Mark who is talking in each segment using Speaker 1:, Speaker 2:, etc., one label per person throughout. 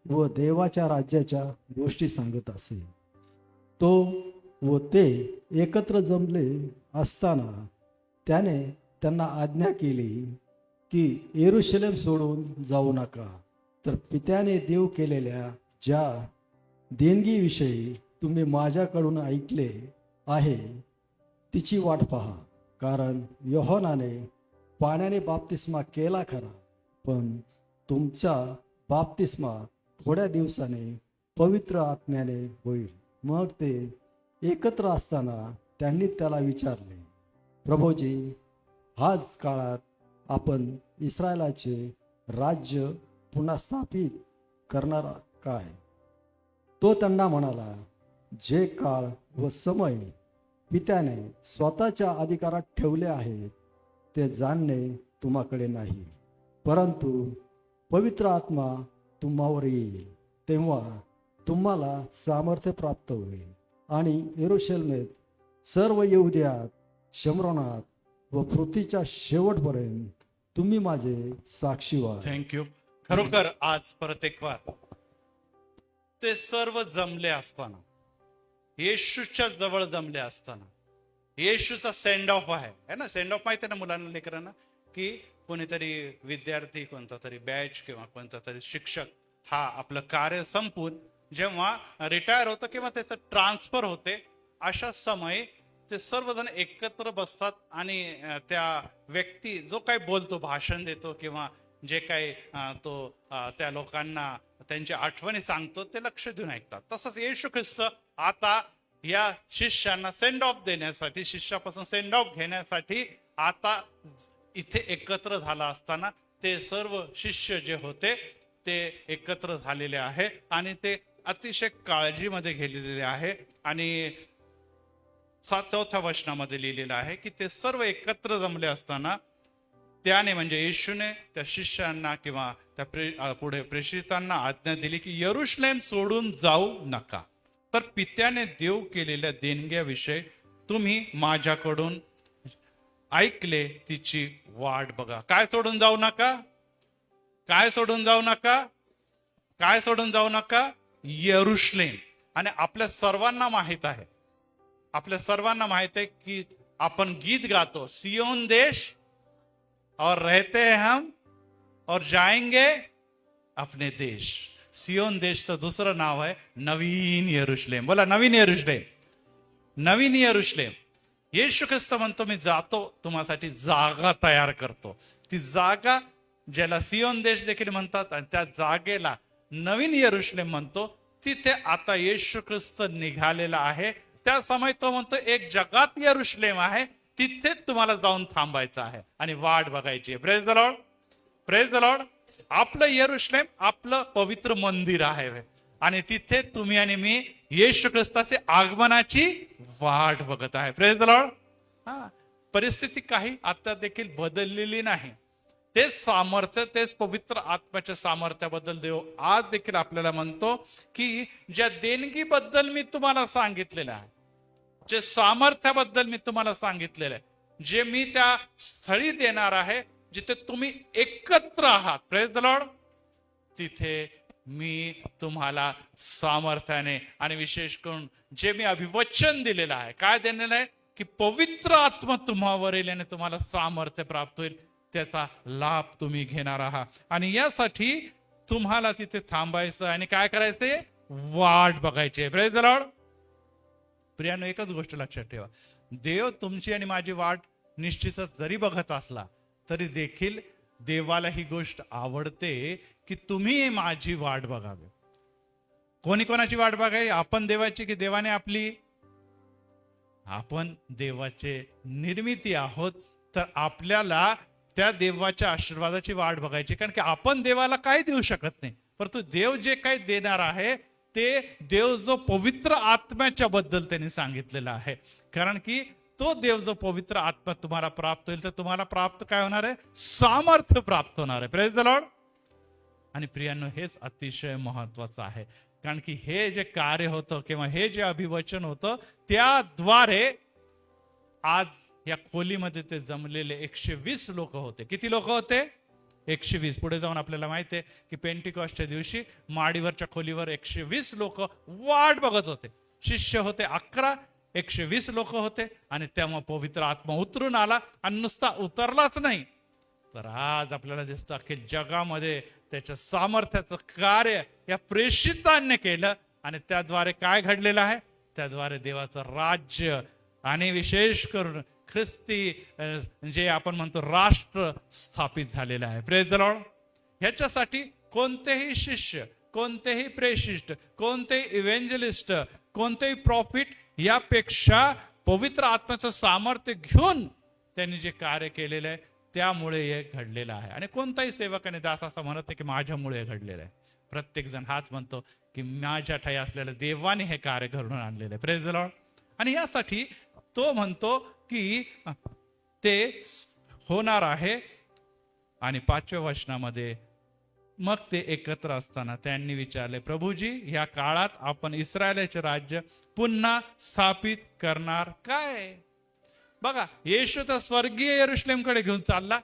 Speaker 1: व देवाच्या राज्याच्या गोष्टी सांगत असे. तो व ते एकत्र जमले असताना त्याने त्यांना आज्ञा केली की येरुशलेम सोडून जाऊ नका, तर पित्याने देव केलेल्या ज्या देणगीविषयी तुम्ही माझ्याकडून ऐकले आहे तिची वाट पहा. कारण योहानाने पाण्याने बाप्तिस्मा केला खरा, पण तुमचा बाप्तिस्मा थोड्या दिवसाने पवित्र आत्म्याने होईल. मग ते एकत्र असताना त्यांनी त्याला विचारले, प्रभूजी, हाच काळात आपण इस्रायलाचे राज्य पुन्हा स्थापित करणार काय? तो त्यांना म्हणाला, जे काळ व समय पित्याने स्वतःच्या अधिकारात ठेवले आहेत ते जाणणे तुम्हाकडे नाही, परंतु पवित्र आत्मा तुम्हावर येईल, तेव्हा तुम्हाला सामर्थ्य प्राप्त होईल आणि यरूशलेमेत, सर्व यहुदियात, शमरोनात व पृथ्वीच्या शेवटपर्यंत तुम्ही माझे साक्षी व्हाल.
Speaker 2: थँक्यू. खरोखर आज परत एक वार ते सर्व जमले असताना, येशूच्या जवळ जमले असताना, येशूचा सेंड ऑफ आहे ना. सेंड ऑफ माहिती आहे ना मुलांना, लेकरांना, की कोणीतरी विद्यार्थी, कोणता तरी बॅच किंवा कोणता तरी शिक्षक हा आपलं कार्य संपून जेव्हा रिटायर होतं किंवा त्याचं ट्रान्सफर होते, अशा समय ते सर्वजण एकत्र बसतात आणि त्या व्यक्ती जो काही बोलतो, भाषण देतो किंवा जे काही तो त्या लोकांना त्यांच्या आठवणी सांगतो ते लक्ष देऊन ऐकतात. तसंच येशू ख्रिस्त आता या शिष्यांना सेंड ऑफ देण्यासाठी, शिष्यापासून सेंड ऑफ घेण्यासाठी आता इथे एकत्र झाला असताना ते सर्व शिष्य जे होते ते एकत्र झालेले आहे आणि ते अतिशय काळजीमध्ये गेलेले आहे. आणि 7व्या वचनामध्ये लिहिलेलं आहे की ते सर्व एकत्र जमले असताना त्याने, म्हणजे येशूने, त्या शिष्यांना किंवा त्या पुढे प्रेषितांना आज्ञा दिली की यरूशलेम सोडून जाऊ नका, तर पित्याने देव केलेल्या देणग्याविषयी तुम्ही माझ्याकडून ऐकले तिची वाट बघा. काय सोडून जाऊ नका? काय सोडून जाऊ नका? काय सोडून जाऊ नका? यरूशलेम. आणि आपल्या सर्वांना माहित आहे, आपल्या सर्वांना माहित आहे की आपण गीत गातो, सियोन देश और रहते हैं हम और जाएंगे अपने देश. सियोन देशचं दुसरं नाव आहे नवीन यरूशलेम. बोला, नवीन यरूशलेम. नवीन यरूशलेम. येशू ख्रिस्त म्हणतो, मी जातो तुम्हासाठी जागा तयार करतो. ती जागा ज्याला सियोन देश देखील म्हणतात आणि त्या जागेला नवीन यरूशलेम म्हणतो, तिथे आता येशू ख्रिस्त निघालेला आहे. त्या समय तो म्हणतो एक जगात यरूशलेम आहे, तिथे तुम्हाला जाऊन थांबायचं आहे आणि वाट बघायची आहे. Praise the Lord, praise the Lord. आपलं यरूशलेम आपलं पवित्र मंदिर आहे आणि तिथे तुम्ही आणि मी येशू ख्रिस्ताचे आगमनाची वाट बघत आहे. Praise the Lord. परिस्थिती काही आता देखील बदललेली नाही. तेच सामर्थ्य, तेच पवित्र आत्म्याच्या सामर्थ्याबद्दल देव आज देखील आपल्याला म्हणतो की ज्या देणगीबद्दल मी तुम्हाला सांगितलेलं आहे, जे सामर्थ्याबद्दल मी तुम्हाला सांगितलेलं आहे, जे मी त्या स्थळी देणार आहे जिथे तुम्ही एकत्र आहात, प्रेज द लॉर्ड, तिथे मी तुम्हाला सामर्थ्याने आणि विशेष करून जे मी अभिवचन दिलेलं आहे, काय दिलेलं आहे की पवित्र आत्मा तुम्हावर येईल आणि तुम्हाला सामर्थ्य प्राप्त होईल, त्याचा लाभ तुम्ही घेणार आहात. आणि यासाठी तुम्हाला तिथे थांबायचं आणि काय करायचंय? वाट बघायची. Praise the Lord. प्रियानो, एकच गोष्ट लक्षात ठेवा, देव तुमची आणि माझी वाट निश्चितच जरी बघत असला तरी देखील देवाला ही गोष्ट आवडते की तुम्ही माझी वाट बघावी. कोणी कोणाची वाट बघावी? आपण देवाची की देवाने आपली? आपण देवाचे निर्मिती आहोत, तर आपल्याला त्या देवाच्या आशीर्वादाची वाट बघायची. कारण की आपण देवाला काही देऊ शकत नाही, परंतु देव जे काही देणार आहे ते देव जो पवित्र आत्म्याच्या बद्दल त्यांनी सांगितलेलं आहे. कारण की तो देव जो पवित्र आत्मा तुम्हाला प्राप्त होईल, तर तुम्हाला प्राप्त काय होणार आहे? सामर्थ्य प्राप्त होणार आहे. Praise the Lord. आणि प्रियांनो, हेच अतिशय महत्वाचं आहे. कारण की हे जे कार्य होतं किंवा हे जे अभिवचन होतं, त्याद्वारे आज या खोलीमध्ये ते जमलेले 120 लोक होते. किती लोक होते? 120. पुढे जाऊन आपल्याला माहिती आहे की पेंटिकॉस्टच्या दिवशी माडीवरच्या खोलीवर 120 लोक वाट बघत होते. शिष्य होते 11, 120 लोक होते. आणि तेव्हा पवित्र आत्मा उतरून आला. आणि नुसता उतरलाच नाही, तर आज आपल्याला दिसतं अख्ख्या जगामध्ये त्याच्या सामर्थ्याचं कार्य या प्रेषितांनी केलं. आणि त्याद्वारे काय घडलेलं आहे? त्याद्वारे देवाचं राज्य आणि विशेष करून ख्रिस्ती जे आपण म्हणतो राष्ट्र स्थापित झालेलं आहे. Praise the Lord. ह्याच्यासाठी कोणतेही शिष्य, कोणतेही प्रेषित, कोणतेही इव्हेंजलिस्ट, कोणतेही प्रॉफिट यापेक्षा पवित्र आत्म्याचं सामर्थ्य घेऊन त्यांनी जे कार्य केलेलं आहे त्यामुळे हे घडलेलं आहे. आणि कोणताही सेवक आणि दास असं म्हणत नाही की माझ्यामुळे घडलेलं आहे. प्रत्येक जण हाच म्हणतो की माझ्या ठाई असलेल्या देवाने हे कार्य घडून आणलेलं आहे. Praise the Lord. आणि यासाठी तो म्हणतो की ते होणार आहे. आणि 5व्या वचनामध्ये मग ते एकत्र असताना त्यांनी विचारले, प्रभूजी, या काळात आपण इस्रायलाचे राज्य पुन्हा स्थापित करणार काय? बघा, येशू तर स्वर्गीय यरुशलेमकडे घेऊन चालला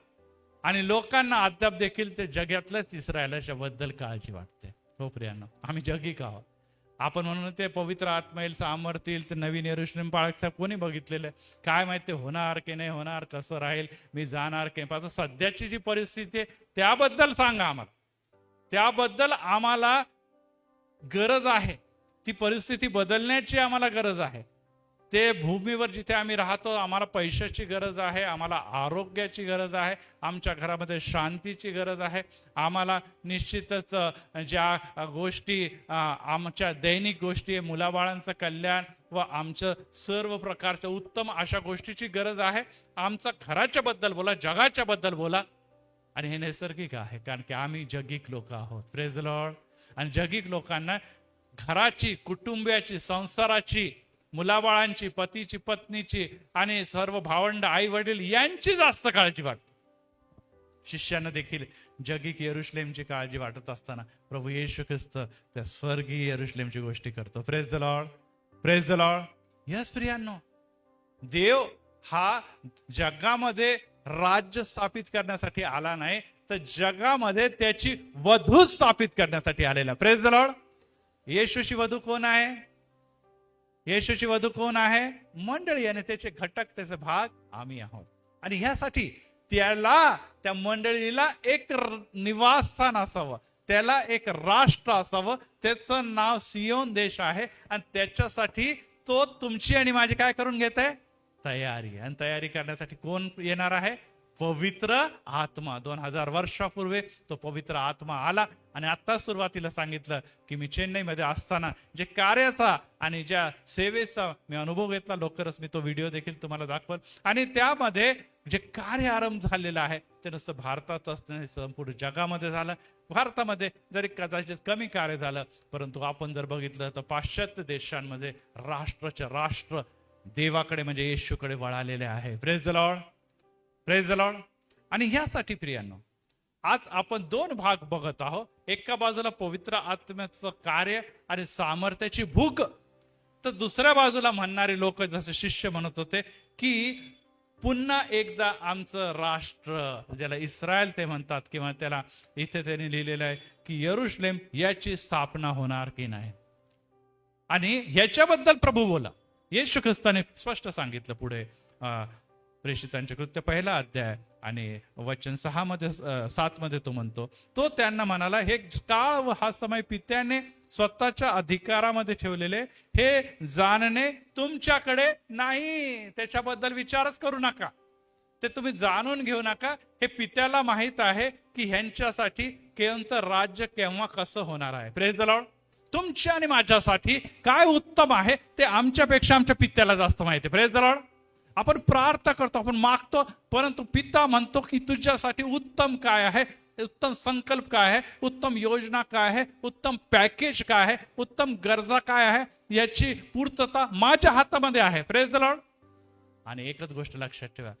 Speaker 2: आणि लोकांना अद्याप देखील ते जगातल्याच इस्रायलाच्या बद्दल काळजी वाटते. हो प्रियांनो, आम्ही जगिक आहोत. आपण म्हणून ते पवित्र आत्मा येईल, सामर्थ्य येईल, ते नवीन यरुशलेम पाळायचं कोणी बघितलेलं आहे? काय माहिती होणार की नाही होणार, कसं राहील, मी जाणार की नाही. सध्याची जी परिस्थिती आहे त्याबद्दल सांगा आम्हाला. त्याबद्दल आम्हाला गरज आहे. ती परिस्थिती बदलण्याची आम्हाला गरज आहे. ते भूमीवर जिथे आम्ही राहतो आम्हाला पैशाची गरज आहे, आम्हाला आरोग्याची गरज आहे, आमच्या घरामध्ये शांतीची गरज आहे. आम्हाला निश्चितच ज्या गोष्टी आमच्या दैनिक गोष्टी, मुलाबाळांचं कल्याण व आमचं सर्व प्रकारच्या उत्तम अशा गोष्टीची गरज आहे. आमचा घराच्या बद्दल बोला, जगाच्या बद्दल बोला. आणि हे नैसर्गिक आहे, कारण की आम्ही जगिक लोक आहोत. Praise the Lord. आणि जगिक लोकांना घराची, कुटुंबियाची, संसाराची, मुलाबाळांची, पतीची, पत्नीची आणि सर्व भावंड, आई वडील यांची जास्त काळजी वाटते. शिष्यांना देखील जगिक यरुशलेमची काळजी वाटत असताना प्रभू येशू ख्रिस्त त्या स्वर्गीय यरुशलेमची गोष्टी करतो. Praise the Lord. Praise the Lord. Yes प्रियांनो, देव हा जगामध्ये राज्य स्थापित करण्यासाठी आला नाही, तर जगामध्ये त्याची वधू स्थापित करण्यासाठी आलेला. Praise the Lord. येशूची वधू कोण आहे? येशूची वधू कोण आहे? मंडळी. आणि त्याचे घटक, त्याचे भाग आम्ही आहोत. आणि ह्यासाठी त्याला, त्या मंडळीला एक निवासस्थान असावं, त्याला एक राष्ट्र असावं. त्याचं नाव सियोन देश आहे. आणि त्याच्यासाठी तो तुमची आणि माझी काय करून घेत आहे? तयारी. आणि तयारी करण्यासाठी कोण येणार आहे? पवित्र आत्मा. 2000 वर्षापूर्वी तो पवित्र आत्मा आला. आणि आता सुरुवातीला सांगितलं की मी चेन्नईमध्ये असताना जे कार्याचा आणि ज्या सेवेचा मी अनुभव घेतला, लवकरच मी तो व्हिडिओ देखील तुम्हाला दाखवल. आणि त्यामध्ये जे कार्य आरंभ झालेलं आहे ते नुसतं भारतातच नाही, संपूर्ण जगामध्ये झालं. भारतामध्ये जरी कदाचित कमी कार्य झालं, परंतु आपण जर बघितलं तर पाश्चात्य देशांमध्ये राष्ट्राचे राष्ट्र देवाकडे म्हणजे येशूकडे वळालेले आहे. Praise the Lord. Praise the Lord. आणि ह्यासाठी प्रियांनो आज आपण 2 भाग बघत आहोत. एका बाजूला पवित्र आत्म्याचं कार्य आणि सामर्थ्याची भूक, तर दुसऱ्या बाजूला म्हणणारे लोक जसे शिष्य म्हणत होते की पुन्हा एकदा आमचं राष्ट्र, ज्याला इस्रायल ते म्हणतात, किंवा त्याला इथे त्यांनी लिहिलेलं आहे की यरुशलेम, याची स्थापना होणार की नाही. आणि ह्याच्याबद्दल प्रभू बोला. येशू ख्रिस्ताने स्पष्ट सांगितलं पुढे प्रेषितांचे कृत्य 1 अध्याय आणि वचन 7 मध्ये तो म्हणतो, तो त्यांना म्हणाला, हे काळ व हा समय पित्याने स्वतःच्या अधिकारामध्ये ठेवलेले, हे जाणणे तुमच्याकडे नाही. त्याच्याबद्दल विचारच करू नका, ते तुम्ही जाणून घेऊ नका. हे पित्याला माहित आहे की ह्यांच्यासाठी कोणतं राज्य केव्हा कसं होणार आहे. Praise the Lord. तुमच्या आणि माझ्यासाठी काय उत्तम आहे ते आमच्यापेक्षा आमच्या पित्याला जास्त माहिती आहे. Praise the Lord. आपण प्रार्थना करतो, आपण मागतो, परंतु पिता म्हणतो की तुझ्यासाठी उत्तम काय आहे, उत्तम संकल्प काय आहे, उत्तम योजना काय आहे, उत्तम पॅकेज काय आहे, उत्तम गरजा काय आहे, याची पूर्तता माझ्या हातामध्ये आहे. Praise the Lord. आणि एकच गोष्ट लक्षात ठेवा,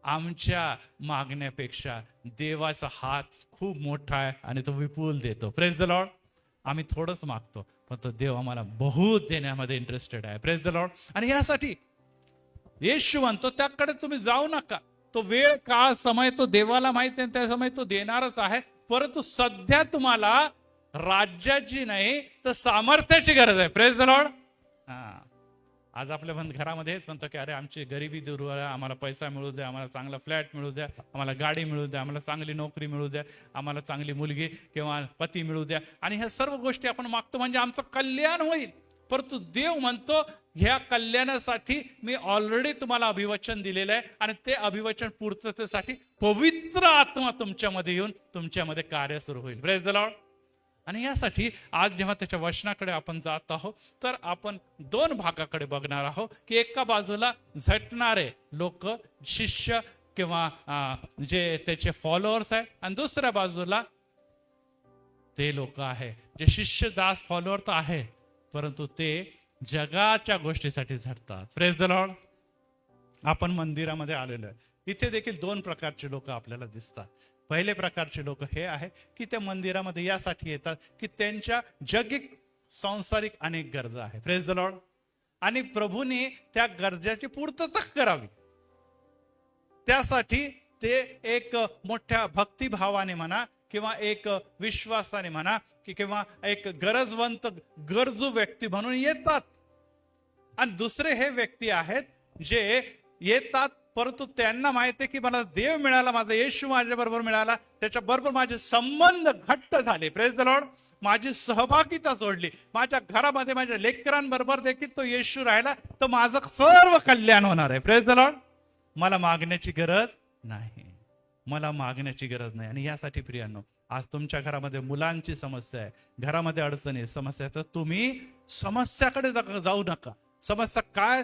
Speaker 2: आमच्या मागण्यापेक्षा देवाचा हात खूप मोठा आहे आणि तो विपुल देतो. Praise the Lord. आम्ही थोडंच मागतो, पण तो देव आम्हाला बहुत देण्यामध्ये इंटरेस्टेड आहे. Praise the Lord. आणि यासाठी येशू म्हणतो त्याकडे तुम्ही जाऊ नका. तो वेळ काळ समय तो देवाला माहिती आहे, त्या समय तो देणारच आहे. परंतु सध्या तुम्हाला राज्याची नाही तर सामर्थ्याची गरज आहे. Praise the Lord. आज आपल्या घरामध्ये हेच म्हणतो की अरे आमची गरिबी दूर व्हावी, आम्हाला पैसा मिळू द्या, आम्हाला चांगला फ्लॅट मिळू द्या, आम्हाला गाडी मिळू द्या, आम्हाला चांगली नोकरी मिळू द्या, आम्हाला चांगली मुलगी किंवा पती मिळू द्या. आणि ह्या सर्व गोष्टी आपण मागतो म्हणजे आमचं कल्याण होईल. परंतु देव म्हणतो ह्या कल्याणासाठी मी ऑलरेडी तुम्हाला अभिवचन दिलेलं आहे आणि ते अभिवचन पूर्ततेसाठी पवित्र आत्मा तुमच्यामध्ये येऊन तुमच्यामध्ये कार्य सुरू होईल. Praise the Lord. आणि यासाठी आज जेव्हा त्याच्या वचनाकडे आपण जात आहोत तर आपण दोन भागाकडे बघणार आहोत की एका बाजूला झटणारे लोक, शिष्य किंवा जे त्याचे फॉलोअर्स आहे, आणि दुसऱ्या बाजूला ते लोक आहे जे शिष्य दास फॉलोअर तर आहे परंतु ते जगाच्या गोष्टीसाठी झटतात. Praise the Lord. आपण मंदिरामध्ये आलेलो आहे. इथे देखील दोन प्रकारचे लोक आपल्याला दिसतात. पहिले प्रकारचे लोक हे आहे की त्या मंदिरामध्ये यासाठी येतात की त्यांच्या जगिक सांसारिक अनेक गरजा आहे. Praise the Lord. आणि प्रभूने त्या गरजाची पूर्तता करावी त्यासाठी ते एक मोठ्या भक्तिभावाने म्हणा किंवा एक विश्वासाने म्हणा की किंवा एक गरजवंत गरजू व्यक्ती म्हणून येतात. आणि दुसरे हे व्यक्ती आहेत जे येतात परंतु त्यांना माहिती आहे की मला देव मिळाला, माझा येशू माझ्या बरोबर मिळाला, त्याच्याबरोबर माझे संबंध घट्ट झाले. Praise the Lord. माझी सहभागिता जोडली, माझ्या घरामध्ये माझ्या लेकरांबरोबर देखील तो येशू राहिला तर माझं सर्व कल्याण होणार आहे. Praise the Lord. मला मागण्याची गरज नाही, मला मागण्याची गरज नाही. आणि यासाठी प्रियांनो, आज तुमच्या घरामध्ये मुलांची समस्या आहे, घरामध्ये अडचणी समस्या आहे, तर तुम्ही समस्याकडे जाऊ नका. समस्या काय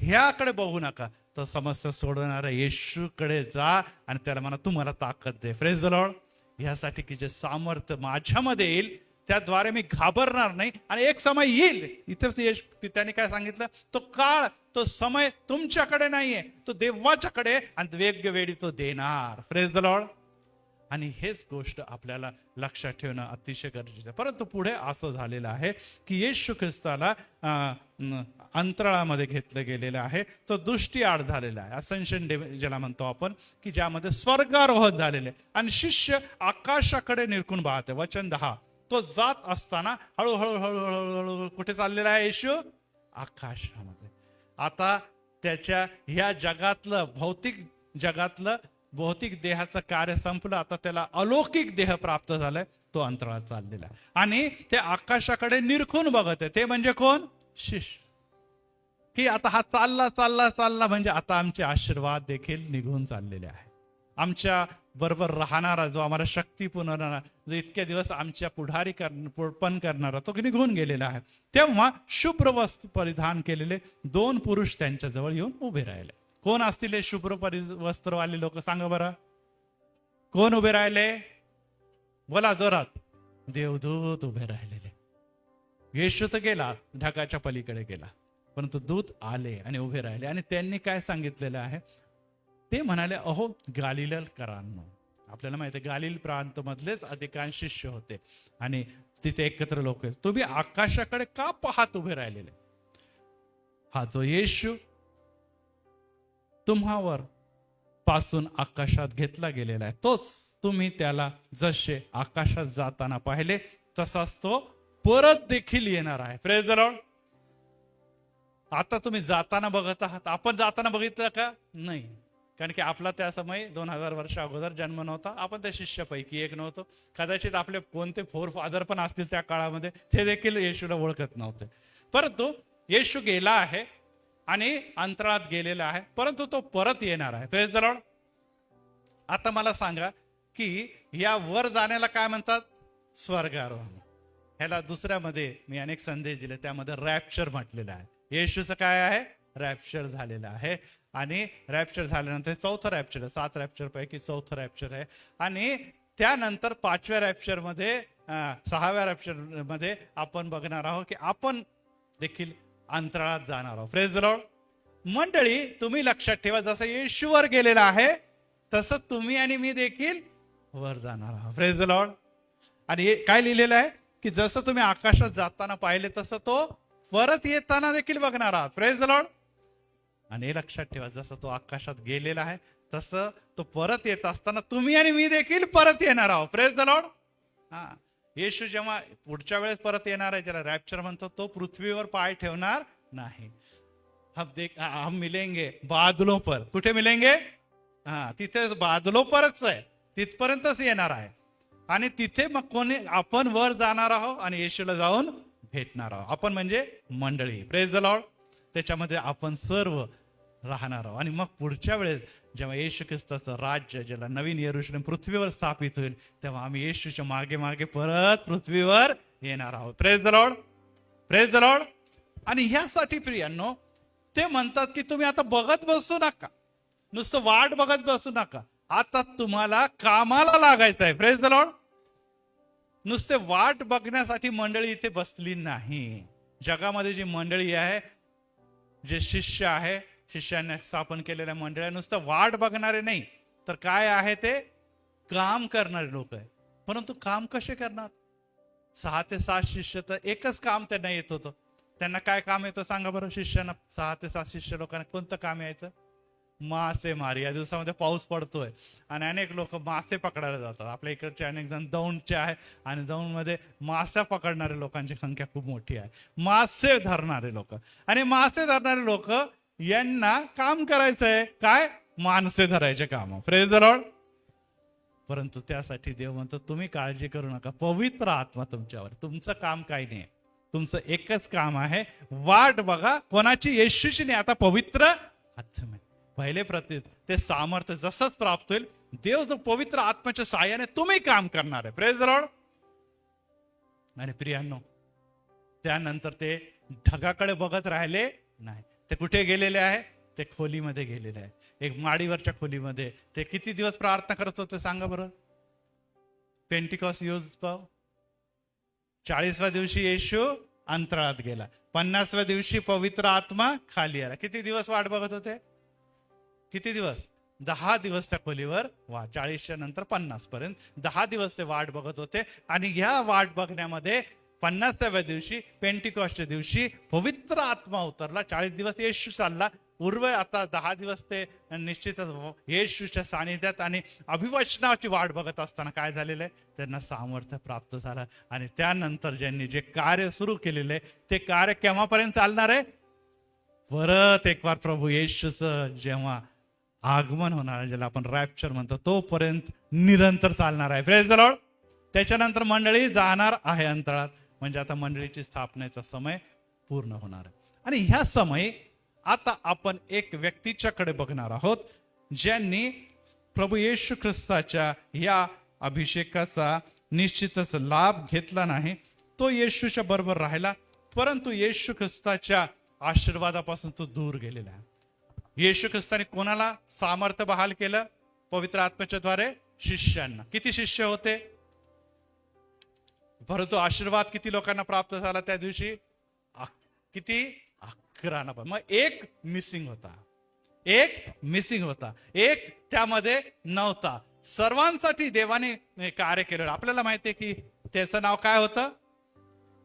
Speaker 2: ह्याकडे बघू नका, तर समस्या सोडवणाऱ्या येशूकडे जा आणि त्याला म्हणा तू मला ताकद दे. Praise the Lord. ह्यासाठी की जे सामर्थ्य माझ्यामध्ये येईल त्याद्वारे मी घाबरणार नाही. आणि एक समय येईल, इथे त्याने काय सांगितलं, तो काळ तो समय तुमच्याकडे नाहीये, तो देवाच्याकडे, आणि वेगवेळी तो देणार. Praise the Lord. आणि हेच गोष्ट आपल्याला लक्षात ठेवणं अतिशय गरजेचं आहे. परंतु पुढे असं झालेलं आहे की येशू ख्रिस्ताला अंतराळामध्ये घेतलं गेलेलं आहे. तो दृष्टी आड झालेला आहे, असेन्शन डे ज्याला म्हणतो आपण, की ज्यामध्ये स्वर्गारोहण झालेले आणि शिष्य आकाशाकडे निरखून पाहते. वचन 10. तो जात असताना हळूहळू हळूहळू हळू कुठे चाललेला आहे येशू? आकाशामध्ये. आता त्याच्या ह्या जगातलं भौतिक देहाचं कार्य संपलं. आता त्याला अलौकिक देह प्राप्त झालाय. तो अंतराळात चाललेला आहे आणि ते आकाशाकडे निरखून बघत आहे. ते म्हणजे कोण? शिष्य. की आता हा चालला चालला चालला म्हणजे आता आमचे आशीर्वाद देखील निघून चाललेले आहे. आमच्या बरोबर राहणारा, जो आम्हाला शक्ती पुरवणारा, जो इतके दिवस आमच्या पुढारी पण करणारा, तो निघून गेलेला आहे. तेव्हा शुभ्र वस्त्र परिधान केलेले दोन पुरुष त्यांच्या जवळ येऊन उभे राहिले. कोण असतील हे शुभ्र वस्त्रवाले लोक? सांगा बरं, कोण उभे राहिले? बोला जोरात. देवदूत उभे राहिलेले. येशू तर गेला, ढगाच्या पलीकडे गेला, परंतु दूत आले आणि उभे राहिले. आणि त्यांनी काय सांगितलेलं आहे? ते म्हणाले, अहो गालिलकरांनो. आपल्याला माहिती आहे गालिल प्रांत मधलेच अधिकांश शिष्य होते आणि तिथे एकत्र लोक, तुम्ही आकाशाकडे का पाहत उभे राहिलेले? हा जो येशू तुम्हावर पासून आकाशात घेतला गेलेला आहे, तोच तुम्ही त्याला जसे आकाशात जाताना पाहिले तसाच तो परत देखील येणार आहे. Praise the Lord. आता तुम्ही जाताना बघत आहात, आपण जाताना बघितलं का? नाही, कारण की आपला त्या समय 2000 वर्ष अगोदर जन्म नव्हता. आपण त्या शिष्यापैकी एक नव्हतो. कदाचित आपले कोणते फोर फादर पण असतील त्या काळामध्ये, ते देखील येशूला ओळखत नव्हते. परंतु येशू गेला आहे आणि अंतराळात गेलेला आहे, परंतु तो परत येणार आहे. Praise the Lord. आता मला सांगा की या वर जाण्याला काय म्हणतात? स्वर्गारोहण. ह्याला दुसऱ्यामध्ये मी अनेक संदेश दिले, त्यामध्ये रॅप्चर म्हटलेलं आहे. येशूचं काय आहे? रॅप्चर झालेलं आहे. आणि रॅप्चर झाल्यानंतर चौथं रॅप्चर आहे, 7 रॅप्चर पैकी चौथं रॅप्चर आहे. आणि त्यानंतर 5व्या रॅप्चर मध्ये 6व्या रॅप्चर मध्ये आपण बघणार आहोत की आपण देखील अंतराळात जाणार आहोत. Praise the Lord. मंडळी, तुम्ही लक्षात ठेवा, जसं येशू वर गेलेला आहे तसं तुम्ही आणि मी देखील वर जाणार आहोत. Praise the Lord. आणि काय लिहिलेलं आहे की जसं तुम्ही आकाशात जाताना पाहिले तसं तो परत येताना देखील बघणार आहात. Praise the Lord. आणि हे लक्षात ठेवा, जसं तो आकाशात गेलेला आहे तसं तो परत येत असताना तुम्ही आणि मी देखील परत येणार आहोत. Praise the Lord. हा, येशू जेव्हा पुढच्या वेळेस परत येणार आहे, ज्याला रॅप्चर म्हणतो, तो पृथ्वीवर पाय ठेवणार नाही. हम मिलेंगे बादलों पर. कुठे मिलेंगे? हा, तिथे बादलों परच आहे, तिथपर्यंतच येणार आहे. आणि तिथे मग कोणी आपण वर जाणार आहोत आणि येशूला जाऊन भेटणार आहोत. आपण म्हणजे मंडळी. Praise the Lord. त्याच्यामध्ये आपण सर्व राहणार आहोत. आणि मग पुढच्या वेळेस जेव्हा येशू ख्रिस्ताचं राज्य, ज्याला नवीन यरूशलेम पृथ्वीवर स्थापित होईल, तेव्हा आम्ही येशूच्या मागे मागे परत पृथ्वीवर येणार आहोत. Praise the Lord. Praise the Lord. आणि ह्यासाठी प्रियांनो ते म्हणतात की तुम्ही आता बघत बसू नका, नुसतं वाट बघत बसू नका, आता तुम्हाला कामाला लागायचं आहे. Praise the Lord. नुसते वाट बघण्यासाठी मंडळी इथे बसली नाही. जगामध्ये जी मंडळी आहे, जे शिष्य आहे, शिष्याने स्थापन केलेल्या मंडळी, नुसतं वाट बघणारे नाही, तर काय आहे ते काम करणारे लोक आहे. परंतु काम कसे करणार? 6 ते 7 शिष्य, तर एकच काम त्यांना येत होतं. त्यांना काय काम येतं सांगा बरं शिष्यांना? 6 ते 7 शिष्य लोकांना कोणतं काम यायचं? मासे मारी. या दिवसामध्ये पाऊस पडतोय आणि अनेक लोक मासे पकडायला जातात. आपल्या इकडचे अनेक जण दौंडचे आहे आणि दौंडमध्ये मासा पकडणारे लोकांची संख्या खूप मोठी आहे. मासे धरणारे लोक. आणि मासे धरणारे लोक यांना काम करायचंय काय? माणसे धरायचे काम. Praise the Lord. परंतु त्यासाठी देव म्हणतो तुम्ही काळजी करू नका, पवित्र आत्मा तुमच्यावर. तुमचं काम काही नाही, तुमचं एकच काम आहे, वाट बघा. कोणाची? येशूची नाही, आता पवित्र आत्मा. पहिले ते सामर्थ्य जसंच प्राप्त होईल, देव जो पवित्र आत्म्याच्या साहाय्याने तुम्ही काम करणार आहे. Praise the Lord. आणि प्रियांनो त्यानंतर ते ढगाकडे बघत राहिले नाही. ते कुठे गेलेले आहे? ते खोलीमध्ये गेलेले आहे, एक माडीवरच्या खोलीमध्ये. ते किती दिवस प्रार्थना करत होते सांगा बरं? पेंटिकॉस्ट यूज पाव. 40व्या दिवशी येशू अंतराळात गेला, 50व्या दिवशी पवित्र आत्मा खाली आला. किती दिवस वाट बघत होते? किती दिवस? 10 दिवस त्या खोलीवर 40च्या नंतर 50 पर्यंत 10 दिवस ते वाट बघत होते. आणि ह्या वाट बघण्यामध्ये 50व्या दिवशी, पेंटिकॉस्टच्या दिवशी पवित्र आत्मा उतरला. 40 दिवस येशू चालला. आता 10 दिवस ते निश्चितच येशूच्या सानिध्यात आणि अभिवचनाची वाट बघत असताना काय झालेलं आहे? त्यांना सामर्थ्य प्राप्त झालं. आणि त्यानंतर ज्यांनी जे कार्य सुरू केलेलं आहे ते कार्य केव्हापर्यंत चालणार आहे? परत एक बार प्रभू येशूचं जेव्हा आगमन होणार, ज्याला आपण रॅप्चर म्हणतो, तोपर्यंत निरंतर चालणार आहे. Praise the Lord. त्याच्यानंतर मंडळी जाणार आहे अंतराळात. म्हणजे आता मंडळीची स्थापनेचा समय पूर्ण होणार आहे. आणि ह्या समयी आता आपण एक व्यक्तीच्याकडे बघणार आहोत, ज्यांनी प्रभू येशू ख्रिस्ताच्या या अभिषेकाचा निश्चितच लाभ घेतला नाही. तो येशूच्या बरोबर राहिला, परंतु येशू ख्रिस्ताच्या आशीर्वादापासून तो दूर गेलेला आहे. येशू ख्रिस्ताने कोणाला सामर्थ्य बहाल केलं? पवित्र आत्म्याच्या द्वारे शिष्यांना. किती शिष्य होते? परंतु आशीर्वाद किती लोकांना प्राप्त झाला त्या दिवशी? किती? 11 ना. मग एक मिसिंग होता, एक त्यामध्ये नव्हता. सर्वांसाठी देवाने कार्य केलं. आपल्याला माहितीये की त्याचं नाव काय होतं?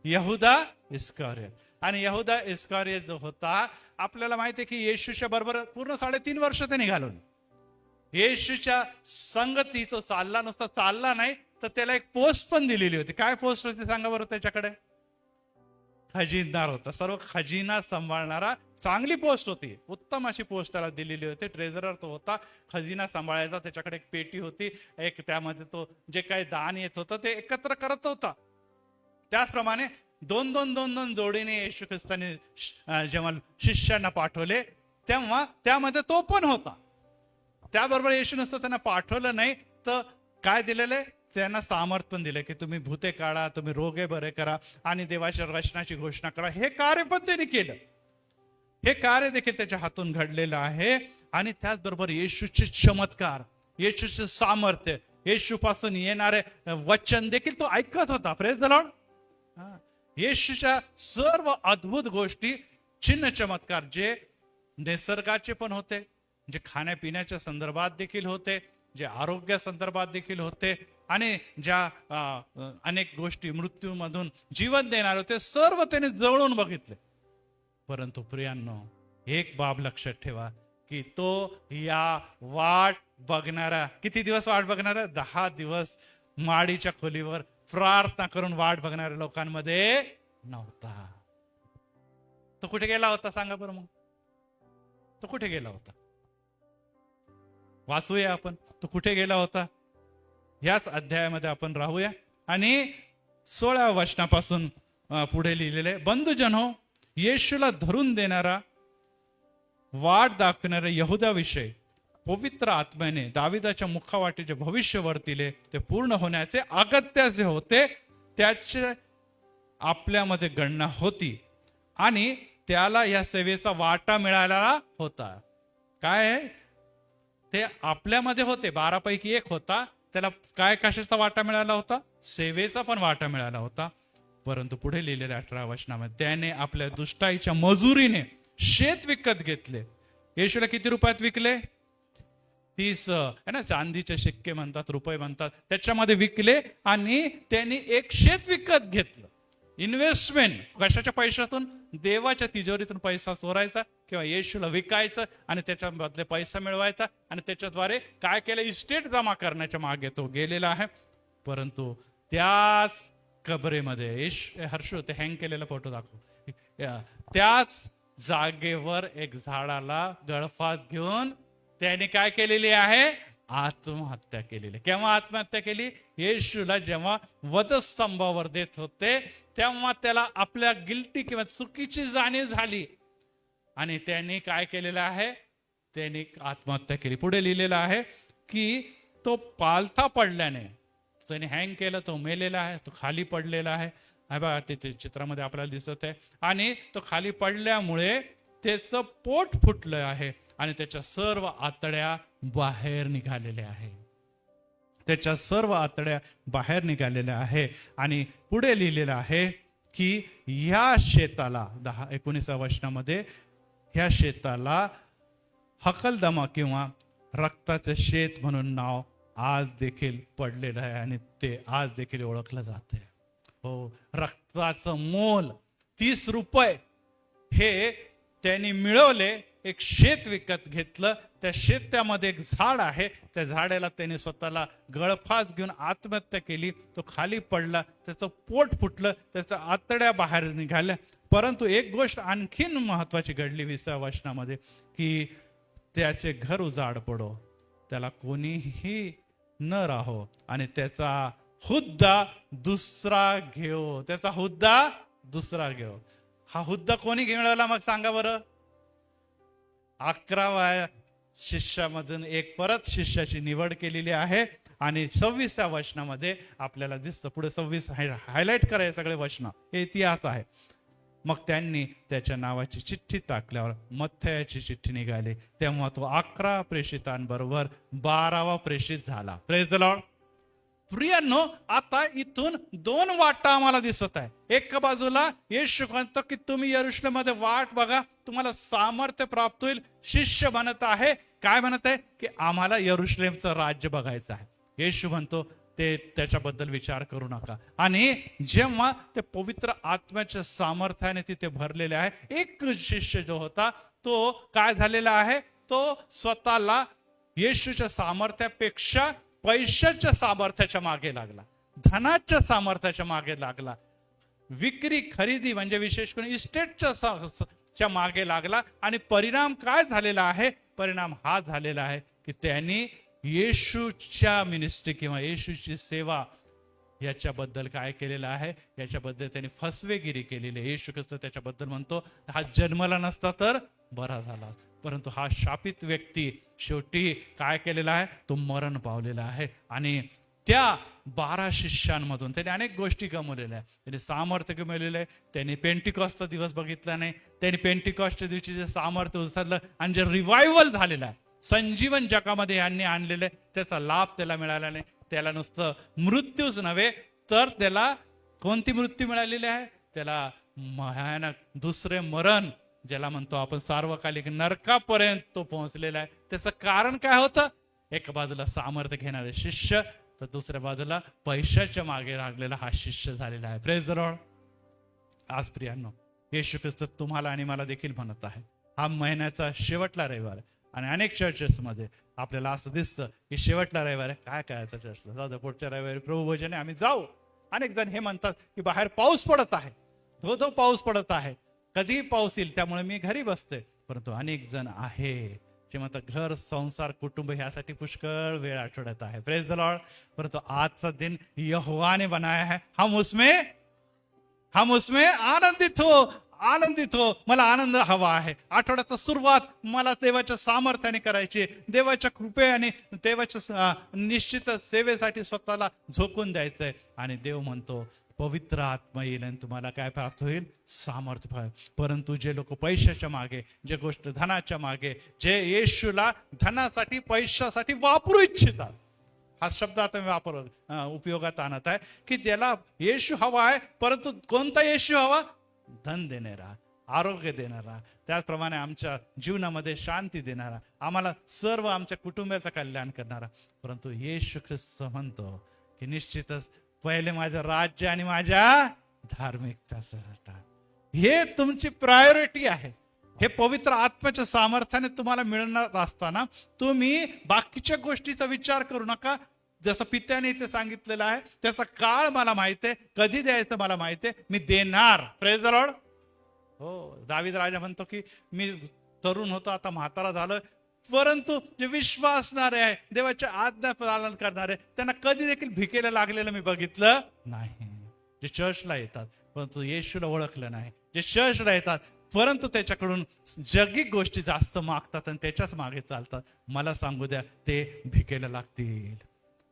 Speaker 2: यहुदा इस्करियोत. आणि यहुदा इस्करियोत जो होता, आपल्याला माहितीये की येशूच्या बरोबर पूर्ण 3.5 वर्ष ते घालवले. येशूच्या संगतीचं चालला, नुसता चालला नाही तर त्याला एक पोस्ट पण दिलेली होती. काय पोस्ट होती सांगा बरं त्याच्याकडे? खजिनदार होता. सर्व खजिना सांभाळणारा चांगली पोस्ट होती, उत्तम अशी पोस्ट त्याला दिलेली होती. ट्रेझरर तो होता, खजिना सांभाळायचा. त्याच्याकडे एक पेटी होती, एक त्यामध्ये तो जे काही दान येत होतं ते एकत्र करत होता. त्याचप्रमाणे दोन जोडीने येशू ख्रिस्ताने जेव्हा शिष्यांना पाठवले तेव्हा त्यामध्ये तो पण होता. त्याबरोबर येशू नुसतं त्यांना पाठवलं नाही तर काय दिलेलं? त्यांना सामर्थ पण दिले की तुम्ही भूते काढा, तुम्ही रोगे बरे करा आणि देवाच्या वचनाची घोषणा करा. हे कार्य पण त्यांनी केलं. हे कार्य देखील त्याच्या हातून घडलेलं आहे. आणि त्याचबरोबर येशूचे चमत्कार, येशूचे सामर्थ्य, येशू पासून येणारे वचन देखील तो ऐकत होता. Praise the Lord. येशूच्या सर्व अद्भुत गोष्टी, चिन्ह चमत्कार जे निसर्गाचे पण होते, जे खाण्यापिण्याच्या संदर्भात देखील होते, जे आरोग्या संदर्भात देखील होते, आणि ज्या अनेक गोष्टी मृत्यूमधून जीवन देणार होते, सर्व त्याने जवळून बघितले. परंतु प्रियांनो एक बाब लक्षात ठेवा, की तो या वाट बघणारा, किती दिवस वाट बघणारा? 10 दिवस माडीच्या खोलीवर प्रार्थना करून वाट बघणाऱ्या लोकांमध्ये नव्हता. तो कुठे गेला होता सांगा बरं मग? तो कुठे गेला होता? वाचूया आपण तो कुठे गेला होता. याच अध्यायामध्ये आपण राहूया आणि 16व्या वचनापासून पुढे लिहिलेले, बंधुजनो, येशूला धरून देणारा, वाट दाखवणाऱ्या यहुदाविषयी पवित्र आत्म्याने दाविदाच्या मुखावाटे जे भविष्य वर्तिले ते पूर्ण होण्याचे अगत्याचे होते, त्याचे आपल्यामध्ये गणना होती आणि त्याला या सेवेचा वाटा मिळाला होता. काय आहे ते? आपल्यामध्ये होते, 12 पैकी एक होता. त्याला काय कशाचा वाटा मिळाला होता? सेवेचा पण वाटा मिळाला होता. परंतु पुढे लिहिलेल्या 18 वचनामध्ये, त्याने आपल्या दुष्टाईच्या मजुरीने शेत विकत घेतले. येशूला किती रुपयात विकले? 30 है ना, चांदीचे शिक्के म्हणतात, रुपये म्हणतात, त्याच्यामध्ये विकले आणि त्यांनी एक शेत विकत घेतलं. इन्व्हेस्टमेंट कशाच्या पैशातून? देवाच्या तिजोरीतून पैसा चोरायचा किंवा येशूला विकायचं आणि त्याच्या बदले पैसा मिळवायचा आणि त्याच्याद्वारे काय केलं? इस्टेट जमा करण्याच्या मागे तो गेलेला आहे. परंतु त्याच कबरेमध्ये हर्षू ते हँग केलेला फोटो दाखव, त्याच जागेवर एक झाडाला गळफास घेऊन त्याने काय केलेली आहे? आत्महत्या केलेली. केव्हा आत्महत्या केली? येशूला जेव्हा वधस्तंभावर देत होते तेव्हा त्याला आपल्या गिल्टी किंवा चुकीची जाणीव झाली आणि त्यांनी काय केलेलं आहे? त्यांनी आत्महत्या केली. पुढे लिहिलेलं आहे की तो पालथा पडल्याने, त्याने हँग केलं, तो मेलेला आहे, तो खाली पडलेला आहे. बघा ते चित्रामध्ये आपल्याला दिसत आहे. आणि तो खाली पडल्यामुळे त्याचं पोट फुटलं आहे आणि त्याच्या सर्व आतड्या बाहेर निघालेल्या आहे. त्याच्या सर्व आतड्या बाहेर निघालेल्या आहे. आणि पुढे लिहिलेलं आहे की ह्या शेताला 19व्या वचनामध्ये, ह्या शेताला हकलदमा किंवा रक्ताचे शेत म्हणून नाव आज देखील पडलेलं आहे आणि ते आज देखील ओळखलं जाते. हो, रक्ताचं मोल 30 रुपये हे त्यांनी मिळवले. एक शेत विकत घेतलं, त्या शेतामध्ये एक झाड आहे, त्या झाडाला त्याने स्वतःला गळफास घेऊन आत्महत्या केली. तो खाली पडला, त्याचं पोट फुटलं, त्याच्या आतड्या बाहेर निघाल्या. परंतु एक गोष्ट आणखीन महत्वाची घडली 20व्या वचनामध्ये की त्याचे घर उजाड पडो, त्याला कोणीही न राहो आणि त्याचा हुद्दा दुसरा घेऊ. त्याचा हुद्दा दुसरा घेऊ. हा हुद्दा कोणी मिळवला मग सांगा बरं? 11व्या शिष्यामधून एक परत शिष्याची निवड केलेली आहे. आणि 26व्या वचनामध्ये आपल्याला दिसतं, पुढे 26 हायलाइट करा हे सगळे वचन, हे इतिहास आहे. मग त्यांनी त्याच्या नावाची चिठ्ठी टाकल्यावर मत्थयाची चिठ्ठी निघाली. तेव्हा तो 11 प्रेषितांबरोबर 12वा प्रेषित झाला. Praise the Lord. प्रियांनो, आता इथून 2 वाटा आम्हाला दिसत आहे. एका बाजूला येशू म्हणतो की तुम्ही यरुशलेममध्ये वाट बघा, तुम्हाला सामर्थ्य प्राप्त होईल. शिष्य म्हणत आहे, काय म्हणत आहे? की आम्हाला यरुशलेमचं राज्य बघायचं आहे. येशू म्हणतो ते त्याच्याबद्दल विचार करू नका. आणि जेव्हा ते पवित्र आत्म्याच्या सामर्थ्याने तिथे भरलेले आहे, एक शिष्य जो होता तो काय झालेला आहे? तो स्वतःला येशूच्या सामर्थ्यापेक्षा पैशाच्या सामर्थ्याच्या मागे लागला, धनाच्या सामर्थ्याच्या मागे लागला, विक्री खरेदी म्हणजे विशेष करून इस्टेटच्या मागे लागला. आणि परिणाम काय झालेला आहे? परिणाम हा झालेला आहे की त्यांनी येशूच्या मिनिस्ट्री किंवा येशूची सेवा याच्याबद्दल काय केलेलं आहे? याच्याबद्दल त्यांनी फसवेगिरी केलेली आहे. येशू ख्रिस्त त्याच्याबद्दल म्हणतो, हा जन्मला नसता तर बरा झाला, परंतु हा शापित व्यक्ती शेवटी काय केलेला आहे? तो मरण पावलेला आहे. आणि त्या 12 शिष्यांमधून त्यांनी अनेक गोष्टी गमावलेल्या आहेत. त्यांनी सामर्थ्य गमावलेलं आहे. त्यांनी पेंटिकॉस्टचा दिवस बघितला नाही. त्यांनी पेंटिकॉस्टच्या दिवशी जे सामर्थ्य उचललं आणि जे रिवायवल झालेलं आहे, संजीवन जगामध्ये यांनी आणलेलं आहे, त्याचा लाभ त्याला मिळाला नाही. त्याला नुसतं मृत्यूच नव्हे तर त्याला कोणती मृत्यू मिळालेली आहे? त्याला भयानक दुसरे मरण, ज्याला म्हणतो आपण सार्वकालिक नरकापर्यंत तो पोहोचलेला आहे. त्याचं कारण काय होतं? एका बाजूला सामर्थ्य घेणारे शिष्य, तर दुसऱ्या बाजूला पैशाच्या मागे लागलेला हा शिष्य झालेला आहे. Praise the Lord. आज प्रियांनो, येशू ख्रिस्त तुम्हाला आणि मला देखील म्हणत आहे, हा महिन्याचा शेवटला रविवार, आणि अनेक चर्चेसमध्ये आपल्याला असं दिसतं की शेवटला रविवार आहे, काय करायचं चर्चला, जाऊ दे पुढच्या रविवारी प्रभू भोजन आहे, आम्ही जाऊ. अनेक जण हे म्हणतात की बाहेर पाऊस पडत आहे, धो पाऊस पडत आहे, कधी पाऊस येईल त्यामुळे मी घरी बसते. परंतु अनेक जण आहे जे म्हणतात घर संसार कुटुंब ह्यासाठी पुष्कळ वेळ आठवड्यात आहे. Praise the Lord. परंतु आजचा दिन यहोवाने बनाया है, हम उसमें आनंदित हो, आनंदित हो. मला आनंद हवा आहे. आठवड्याचा सुरुवात मला देवाच्या सामर्थ्याने करायची, देवाच्या कृपेने, देवाच्या निश्चित सेवेसाठी स्वतःला झोकून द्यायचंय. आणि देव म्हणतो पवित्र आत्मा येईल आणि तुम्हाला काय प्राप्त होईल, सामर्थ्य. परंतु जे लोक पैशाच्या मागे, जे गोष्ट धनाच्या मागे, जे येशूला धनासाठी पैशासाठी वापरू इच्छितात, हा शब्द आता मी उपयोगात आणत आहे की ज्याला येशू हवा आहे, परंतु कोणता येशू हवा, धन देणारा, आरोग्य देणारा, त्याचप्रमाणे आमच्या जीवनामध्ये शांती देणारा, आम्हाला सर्व आमच्या कुटुंबाचं कल्याण करणारा. परंतु येशू ख्रिस्त म्हणतो की निश्चितच पहिले माझं राज्य आणि माझ्या धार्मिकता, हे तुमची प्रायोरिटी आहे. हे पवित्र आत्म्याच्या सामर्थ्याने तुम्हाला मिळणार असताना तुम्ही बाकीच्या गोष्टीचा विचार करू नका. जसं पित्याने इथे सांगितलेलं आहे, त्याचा काळ मला माहिती आहे, कधी द्यायचं मला माहिती आहे, मी देणार. Praise the Lord. हो, दावीद राजा म्हणतो की मी तरुण होतो, आता म्हातारा झालोय, परंतु जे विश्वासणारे आहे, देवाच्या आज्ञा पालन करणारे, त्यांना कधी देखील भिकेला लागलेलं मी बघितलं नाही. जे चर्चला येतात परंतु येशूला ओळखलं नाही, जे चर्चला येतात परंतु त्याच्याकडून जगिक गोष्टी जास्त मागतात आणि त्याच्याच मागे चालतात, मला सांगू द्या ते भिकेला लागतील,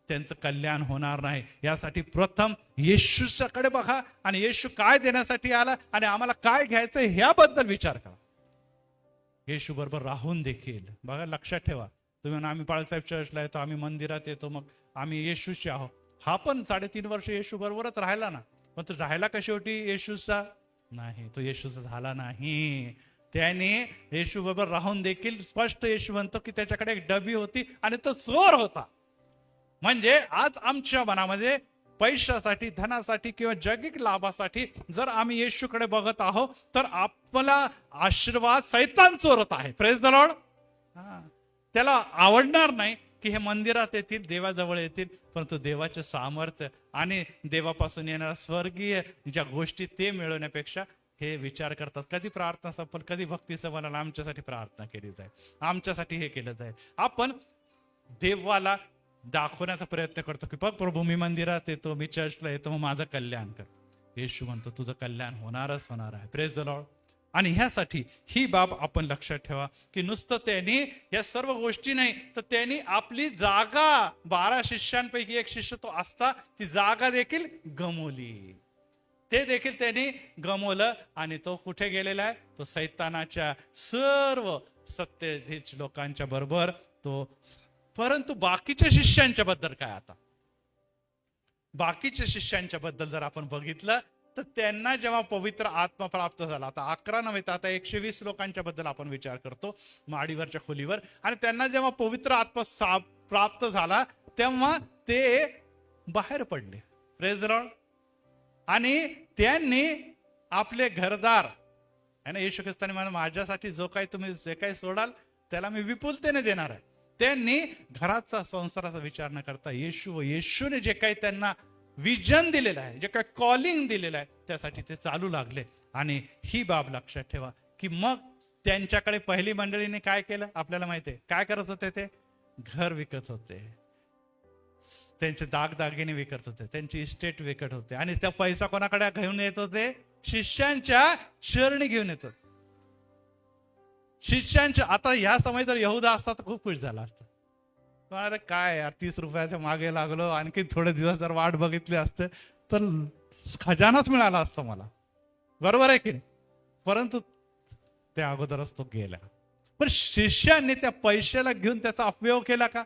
Speaker 2: त्यांचं कल्याण होणार नाही. यासाठी प्रथम येशूच्याकडे बघा आणि येशू काय देण्यासाठी आला आणि आम्हाला काय घ्यायचं ह्याबद्दल विचार करा. येशू बरोबर राहून देखील बघा, लक्षात ठेवा. तुम्ही म्हणा आम्ही बाळासाहेब चर्चला येतो, आम्ही मंदिरात येतो, मग आम्ही येशूचे आहोत. हा पण 3.5 वर्ष येशू बरोबरच राहिला ना, पण तो राहिला का शेवटी येशूचा नाही, तो येशूचा झाला नाही. त्याने येशू बरोबर राहून देखील स्पष्ट येशू म्हणतो की त्याच्याकडे एक डबी होती आणि तो चोर होता. म्हणजे आज आमच्या मनामध्ये पैशासाठी, धनासाठी किंवा जगिक लाभासाठी जर आम्ही येशूकडे बघत आहोत तर आपला आशीर्वाद सैतान चोरत आहे. Praise the Lord. त्याला आवडणार नाही की हे मंदिरात येतील, देवाजवळ येतील, परंतु देवाचे सामर्थ्य आणि देवापासून येणाऱ्या स्वर्गीय ज्या गोष्टी ते मिळवण्यापेक्षा हे विचार करतात कधी प्रार्थना संपल, कधी भक्ती संपल, आमच्यासाठी प्रार्थना केली जाईल, आमच्यासाठी हे केलं जाईल. आपण देवाला दाखवण्याचा प्रयत्न करतो की बघ प्रभू, मी मंदिरात येतो, मी चर्चला येतो, मग माझं कल्याण कर. येशू म्हणतो तुझं कल्याण होणारच होणार आहे. Praise the Lord. आणि ह्यासाठी ही बाब आपण लक्षात ठेवा की नुसतं त्यांनी या सर्व गोष्टी नाही, तर त्यांनी आपली जागा, 12 शिष्यांपैकी एक शिष्य तो असता, ती जागा देखील गमवली. ते देखील त्यांनी गमवलं आणि तो कुठे गेलेला आहे, तो सैतानाच्या सर्व सत्तेधीश लोकांच्या बरोबर तो. परंतु बाकीच्या शिष्यांच्या बद्दल काय, आता बाकीच्या शिष्यांच्या बद्दल जर आपण बघितलं तर त्यांना जेव्हा पवित्र आत्मा प्राप्त झाला, आता 11 नव्हे तर आता 120 लोकांच्या बद्दल आपण विचार करतो माडीवरच्या खोलीवर, आणि त्यांना जेव्हा पवित्र आत्मा प्राप्त झाला तेव्हा ते बाहेर पडले. Praise the Lord. आणि त्यांनी आपले घरदार आहे ना, येशू ख्रिस्ताने म्हणा माझ्यासाठी जो काही तुम्ही जे काही सोडाल त्याला मी विपुलतेने देणार आहे. त्यांनी घराचा, संसाराचा विचार न करता येशूने जे काही त्यांना विजन दिलेलं आहे, जे काही कॉलिंग दिलेलं आहे, त्यासाठी ते चालू लागले. आणि ही बाब लक्षात ठेवा की मग त्यांच्याकडे पहिली मंडळीने काय केलं आपल्याला माहिती आहे. काय करत होते ते, घर विकत होते, त्यांचे दागदागिने विकत होते, त्यांची इस्टेट विकत होते, आणि त्या पैसा कोणाकडे घेऊन येत होते, शिष्यांच्या चरणी घेऊन येत होते. शिष्यांच्या, आता ह्या समय जर यहुदा असता तर खूप खुश झाला असता. अरे काय यार, 30 रुपयाच्या मागे लागलो, आणखी थोडे दिवस जर वाट बघितली असते तर खजानाच मिळाला असता मला, बरोबर आहे की नाही. परंतु त्या अगोदरच तो गेला. पण शिष्यांनी त्या पैशाला घेऊन त्याचा अपयोग केला का,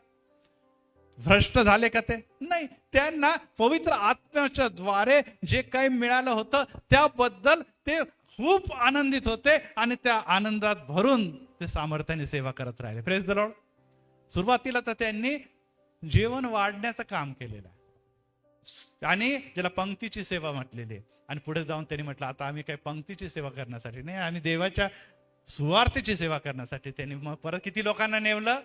Speaker 2: भ्रष्ट झाले का ते, नाही. त्यांना पवित्र आत्म्याच्या द्वारे जे काही मिळालं होतं त्याबद्दल ते खूप आनंदित होते आणि त्या आनंदात भरून ते सामर्थ्याने सेवा करत राहिले. Praise the Lord. सुरुवातीला तर त्यांनी जेवण वाढण्याचं काम केलेलं आहे आणि ज्याला पंक्तीची सेवा म्हटलेली आहे, आणि पुढे जाऊन त्यांनी म्हटलं आता आम्ही काही पंक्तीची सेवा करण्यासाठी नाही, आम्ही देवाच्या सुवार्थेची सेवा करण्यासाठी त्यांनी मग परत किती लोकांना नेमलं?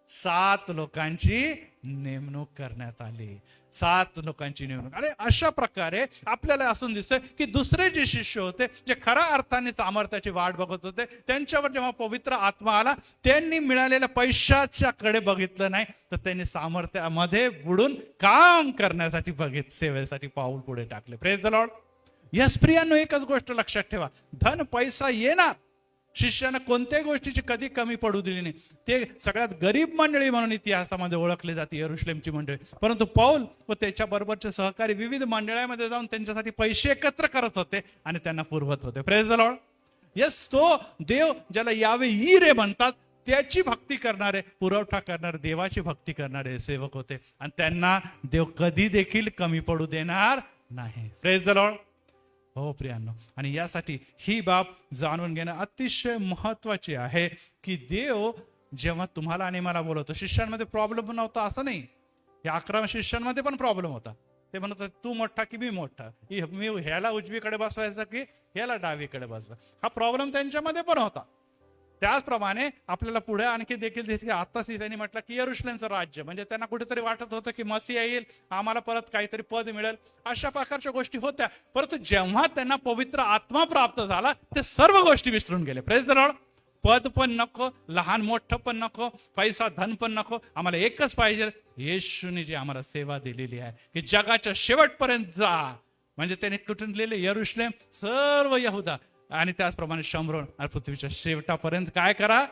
Speaker 2: 7 लोकांची नेमणूक करण्यात आली. 7 लोकांची नेमणूक. आणि अशा प्रकारे आपल्याला असून दिसतंय की दुसरे जे शिष्य होते, जे खऱ्या अर्थाने सामर्थ्याची वाट बघत होते, त्यांच्यावर जेव्हा पवित्र आत्मा आला, त्यांनी मिळालेल्या पैशाच्याकडे बघितलं नाही, तर त्यांनी सामर्थ्यामध्ये बुडून काम करण्यासाठी सेवेसाठी पाऊल पुढे टाकले. Praise the Lord. यस प्रियांनो, एकच गोष्ट लक्षात ठेवा, धन पैसा येणार, शिष्यानं कोणत्याही गोष्टीची कधी कमी पडू दिली नाही. ते सगळ्यात गरीब मंडळी म्हणून इतिहासामध्ये ओळखले जाते, यरुशलेमची मंडळी. परंतु पौल व त्याच्या बरोबरचे सहकारी विविध मंडळामध्ये जाऊन त्यांच्यासाठी पैसे एकत्र करत होते आणि त्यांना पुरवत होते. Praise the Lord. येस, तो देव ज्याला यावे ईरे म्हणतात, त्याची भक्ती करणारे, पुरवठा करणारे, देवाची भक्ती करणारे सेवक होते. आणि त्यांना देव कधी देखील कमी पडू देणार नाही. Praise the Lord. हो प्रियांनो, आणि यासाठी ही बाब जाणून घेणं अतिशय महत्वाची आहे की देव जेव्हा तुम्हाला आणि मला बोलवतो, शिष्यांमध्ये प्रॉब्लेम नव्हता असं नाही, या 11 शिष्यांमध्ये पण प्रॉब्लेम होता. ते म्हणत होते, तू मोठा की मी मोठा, मी ह्याला उजवीकडे बसवायचा की ह्याला डावीकडे बसवा, हा प्रॉब्लेम त्यांच्यामध्ये पण होता. त्याचप्रमाणे आपल्याला पुढे आणखी देखील दिसते, आताच त्यांनी म्हटलं की यरुशलेमचं राज्य, म्हणजे त्यांना कुठेतरी वाटत होतं की मसीहा येईल, आम्हाला परत काहीतरी पद मिळेल, अशा प्रकारच्या गोष्टी होत्या. परंतु जेव्हा त्यांना पवित्र आत्मा प्राप्त झाला, ते सर्व गोष्टी विसरून गेले. Praise the Lord. पद पण नको, लहान मोठं पण नको, पैसा धन पण नको, आम्हाला एकच पाहिजे, येशूने जी आम्हाला सेवा दिलेली आहे की जगाच्या शेवटपर्यंत जा. म्हणजे त्याने कुठून लिहिले? यरुशलेम, सर्व यहुदा आणि त्याचप्रमाणे शमरोन आणि पृथ्वीच्या शेवटापर्यंत काय करा?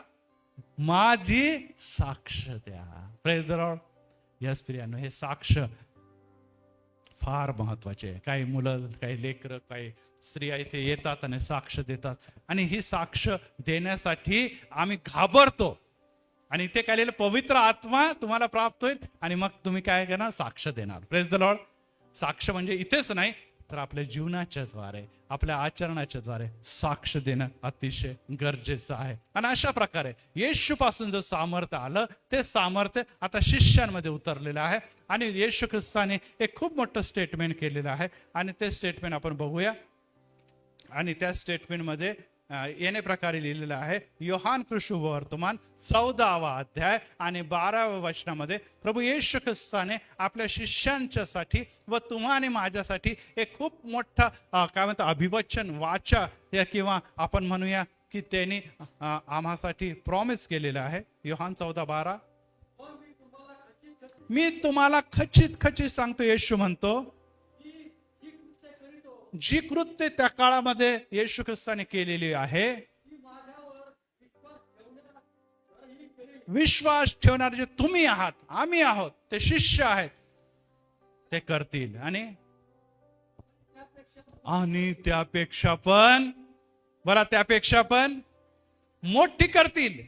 Speaker 2: माझी साक्ष द्या. Praise the Lord. यस प्रियांनो, हे साक्ष फार महत्वाचे आहे. काही मुलं, काही लेकरं, काही स्त्रिया इथे येतात आणि साक्ष देतात, आणि ही साक्ष देण्यासाठी आम्ही घाबरतो. आणि इथे काय लिहिलं? पवित्र आत्मा तुम्हाला प्राप्त होईल आणि मग तुम्ही काय करणार? साक्ष देणार. Praise the Lord. साक्ष म्हणजे इथेच नाही, तर आपल्या जीवनाच्या द्वारे, आपल्या आचरणाच्या द्वारे साक्ष देणं अतिशय गरजेचं आहे. आणि अशा प्रकारे येशू पासून जो सामर्थ्य आलं, ते सामर्थ्य आता शिष्यांमध्ये उतरलेलं आहे. आणि येशू ख्रिस्ताने एक खूप मोठं स्टेटमेंट केलेलं आहे, आणि ते स्टेटमेंट आपण बघूया. आणि त्या स्टेटमेंटमध्ये येणे प्रकारे लिहिलेलं आहे. योहान कृष्णवर्तमान 14वा अध्याय आणि 12व्या वचनामध्ये प्रभू येशू ख्रिस्ताने आपल्या शिष्यांच्यासाठी व तुम्हा आणि माझ्यासाठी एक खूप मोठा काय म्हणतात अभिवचन वाचा, किंवा आपण म्हणूया की त्यांनी आम्हासाठी प्रॉमिस केलेलं आहे. योहान 14:12, मी तुम्हाला खचित खचित सांगतो, येशू म्हणतो, जी कृत्य त्या काळामध्ये येशू ख्रिस्ताने केलेली आहे, विश्वास ठेवणारे जे तुम्ही आहात, आम्ही आहोत, ते शिष्य आहेत, ते करतील. आणि त्यापेक्षा पण, बरं, त्यापेक्षा पण मोठी करतील,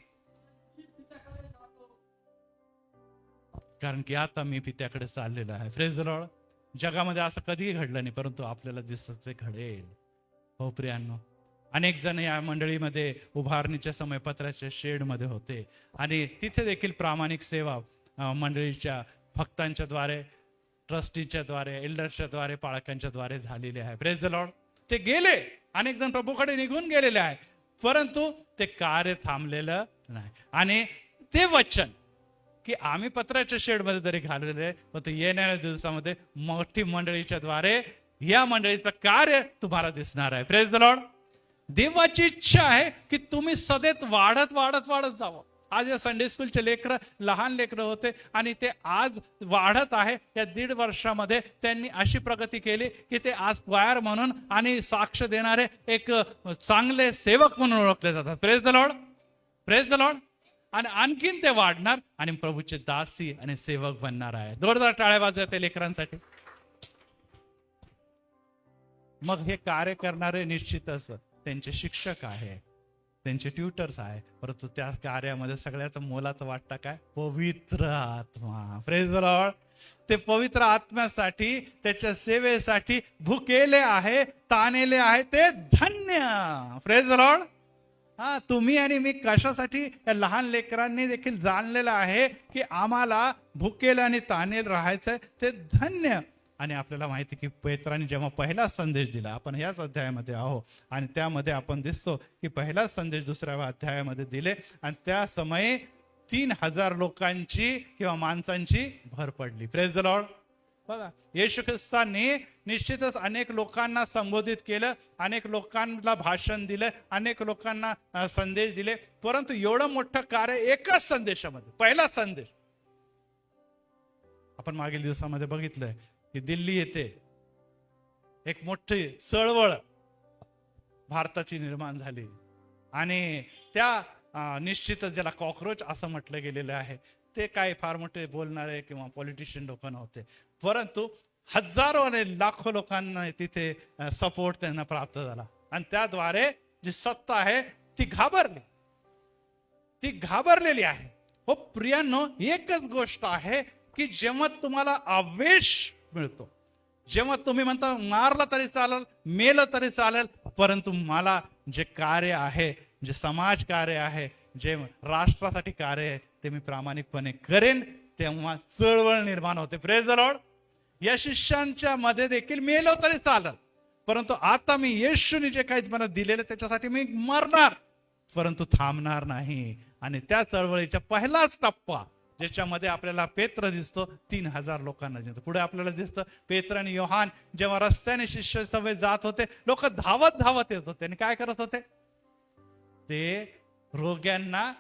Speaker 2: कारण की आता मी पित्याकडे चाललेलो आहे. Praise the Lord. जगामध्ये असं कधीही घडलं नाही, परंतु आपल्याला दिसत ते घडेल. हो प्रियांनो, अनेक जण या मंडळीमध्ये उभारणीच्या समय पत्राच्या शेडमध्ये होते, आणि तिथे देखील प्रामाणिक सेवा मंडळीच्या भक्तांच्या द्वारे, ट्रस्टीच्या द्वारे, एल्डर्सच्या द्वारे, पाळकांच्या द्वारे झालेले आहे. Praise the Lord. ते गेले, अनेक जण प्रभूकडे निघून गेलेले आहे, परंतु ते कार्य थांबलेलं नाही. आणि ते वचन की आम्ही पत्राच्या शेडमध्ये जरी घाललेले, पण येणाऱ्या दिवसामध्ये मोठी मंडळीच्या द्वारे या मंडळीचं कार्य तुम्हाला दिसणार आहे. Praise the Lord. देवाची इच्छा आहे की तुम्ही सदैत वाढत वाढत वाढत जावं. आज या संडे स्कूलचे लेकरं, लहान लेकरं होते, आणि ते आज वाढत आहे. या 1.5 वर्षामध्ये त्यांनी अशी प्रगती केली की ते आज क्वायर म्हणून आणि साक्ष देणारे एक चांगले सेवक म्हणून ओळखले जातात. Praise the Lord. Praise the Lord. आणि आणखीन ते वाढणार आणि प्रभूचे दासी आणि सेवक बनणार आहे. जोरदार टाळ्या वाजवा त्या लेकरांसाठी. मग हे कार्य करणारे निश्चितच त्यांचे शिक्षक आहे, त्यांचे ट्युटर्स आहे, परंतु त्या कार्यामध्ये सगळ्यात मोलाचं वाटतं काय? पवित्र आत्मा. Praise the Lord. ते पवित्र आत्म्यासाठी, त्याच्या सेवेसाठी भुकेले आहे, तानेले आहे, ते धन्य. Praise the Lord. तुम्ही आणि मी कशासाठी? या लहान लेकरांनी देखील जाणलेलं आहे की आम्हाला भुकेल आणि तानेल राहायचंय, ते धन्य. आणि आपल्याला माहिती की पेत्राने जेव्हा पहिला संदेश दिला, आपण ह्याच अध्यायामध्ये आहो आणि त्यामध्ये आपण दिसतो की पहिला संदेश दुसऱ्या अध्यायामध्ये दिले आणि त्या समयी 3,000 लोकांची किंवा माणसांची भर पडली. Praise the Lord. बघा, येशू ख्रिस्तांनी निश्चितच अनेक लोकांना संबोधित केलं, अनेक लोकांना भाषण दिलं, अनेक लोकांना संदेश दिले, परंतु एवढं मोठं कार्य एकाच संदेशामध्ये, पहिला संदेश. आपण मागील दिवसामध्ये बघितलंय की दिल्ली येथे एक मोठी चळवळ भारताची निर्माण झाली आणि त्या निश्चितच ज्याला कॉक्रोच असं म्हटलं गेलेलं आहे, ते काय फार मोठे बोलणारे किंवा पॉलिटिशियन लोक नव्हते, परंतु हजारो आणि लाखो लोकांना तिथे सपोर्ट त्यांना प्राप्त झाला आणि त्याद्वारे जी सत्ता आहे ती घाबरलेली आहे. हो प्रियांनो, एकच गोष्ट आहे की जेव्हा तुम्हाला आवेश मिळतो, जेव्हा तुम्ही म्हणता मारलं तरी चालेल, मेलं तरी चालेल, परंतु मला जे कार्य आहे, जे समाज कार्य आहे, जे राष्ट्रासाठी कार्य आहे, ते मी प्रामाणिकपणे करेन, तेव्हा चळवळ निर्माण होते. Praise the Lord. या शिष्यांच्या मध्ये देखील मेलो तरी चालेल, परंतु आता मी येशूने जे काही मला दिलेलं त्याच्यासाठी मी मरणार, परंतु थांबणार नाही. आणि त्या चळवळीचा पहिलाच टप्पा ज्याच्यामध्ये आपल्याला पेत्र दिसतो, 3,000 लोकांना दिसतो. पुढे आपल्याला दिसतं पेत्र आणि योहान जेव्हा रस्त्याने शिष्य सभेत जात होते, लोक धावत धावत येत होते आणि काय करत होते, ते रोग्यांना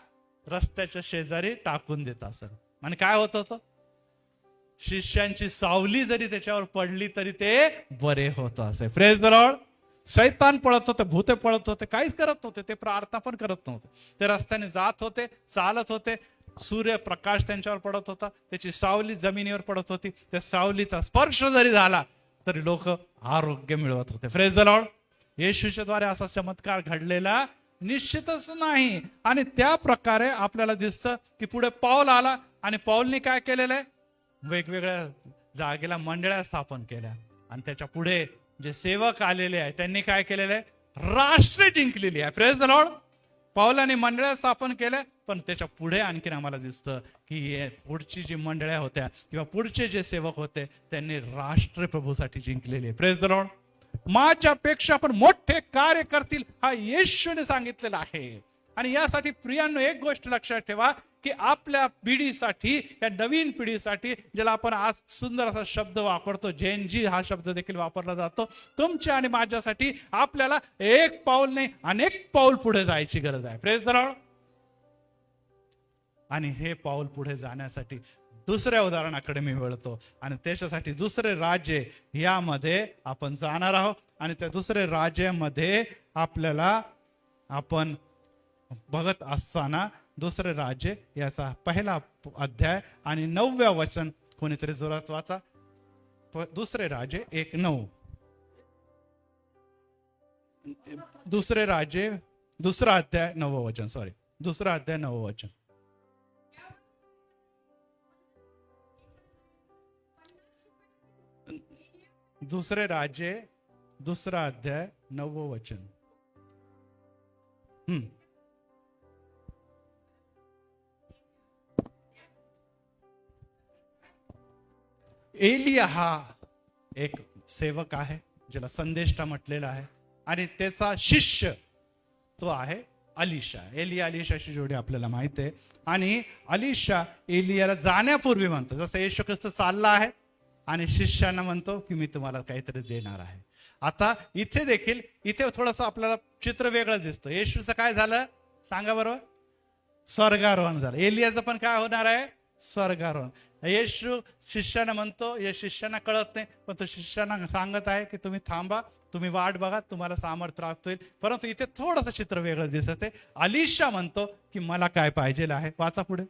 Speaker 2: रस्त्याच्या शेजारी टाकून देत असेल. आणि काय होत होतं, शिष्यांची सावली जरी त्याच्यावर पडली तरी ते बरे होत असे. Praise the Lord. शैतान पळत होते, भूते पळत होते, काहीच करत नव्हते, ते प्रार्थना पण करत नव्हते. ते रस्त्याने जात होते, चालत होते, सूर्यप्रकाश त्यांच्यावर पडत होता, त्याची सावली जमिनीवर पडत होती, त्या सावलीचा स्पर्श जरी झाला तरी लोक आरोग्य मिळवत होते. Praise the Lord. येशूच्या द्वारे असा चमत्कार घडलेला निश्चितच नाही. आणि त्या प्रकारे आपल्याला दिसतं की पुढे पौल आला आणि पौलने काय केलेलं आहे, वेगवेगळ्या जागेला मंडळ्या स्थापन केल्या आणि त्याच्या पुढे जे सेवक आलेले आहे त्यांनी काय केलेलं आहे, राष्ट्र जिंकलेली आहे. Praise the Lord. पौलाने मंडळ्या स्थापन केल्या, पण त्याच्या पुढे आणखीन आम्हाला दिसतं की पुढची जी मंडळ्या होत्या किंवा पुढचे जे सेवक होते त्यांनी राष्ट्र प्रभूसाठी जिंकलेले. Praise the Lord. माझ्यापेक्षा पण मोठे कार्य करतील हा येशूने सांगितलेला आहे. आणि यासाठी प्रियांनो एक गोष्ट लक्षात ठेवा की आपल्या पिढीसाठी, या नवीन पिढीसाठी, ज्याला आपण आज सुंदर असा शब्द वापरतो, जेनजी हा शब्द देखील वापरला जातो, तुमच्या आणि माझ्यासाठी आपल्याला एक पाऊल नाही अनेक पाऊल पुढे जायची गरज आहे. Praise the Lord. आणि हे पाऊल पुढे जाण्यासाठी दुसऱ्या उदाहरणाकडे मी वळतो आणि त्याच्यासाठी दुसरे राज्य यामध्ये आपण जाणार आहोत. आणि त्या दुसरे राज्यामध्ये आपल्याला आपण बघत असताना दुसरे राज्य याचा पहिला अध्याय आणि 9व्या वचन, कोणीतरी जोरात वाचा. दुसरे राज्य 1:9. दुसरे राज्य दुसरा अध्याय 9वं वचन, सॉरी, दुसरा अध्याय 9वं वचन. दुसरे राज्य दुसरा अध्याय 9वं वचन. एलिया हा एक सेवक आहे ज्याला संदेष्टा म्हटलेला आहे आणि त्याचा शिष्य तो आहे अलिशा. एलिया अलिशाची जोडी आपल्याला माहिती आहे. आणि अलिशा एलियाला जाण्यापूर्वी म्हणतो, जसं येशू ख्रिस्त चालला आहे आणि शिष्यांना म्हणतो की मी तुम्हाला काहीतरी देणार आहे. आता इथे देखील इथे थोडंसं आपल्याला चित्र वेगळं दिसतं. येशूचं काय झालं सांगा बरोबर, स्वर्गारोहण झालं. एलियाचं पण काय होणार आहे, स्वर्गारोहण. येशू शिष्यांना म्हणतो, या शिष्यांना कळत नाही, पण तो शिष्यांना सांगत आहे की तुम्ही थांबा, तुम्ही वाट बघा, तुम्हाला सामर्थ्य प्राप्त होईल. परंतु इथे थोडंसं चित्र वेगळं दिसत आहे. अलिशा म्हणतो की मला काय पाहिजे आहे. वाचा पुढे.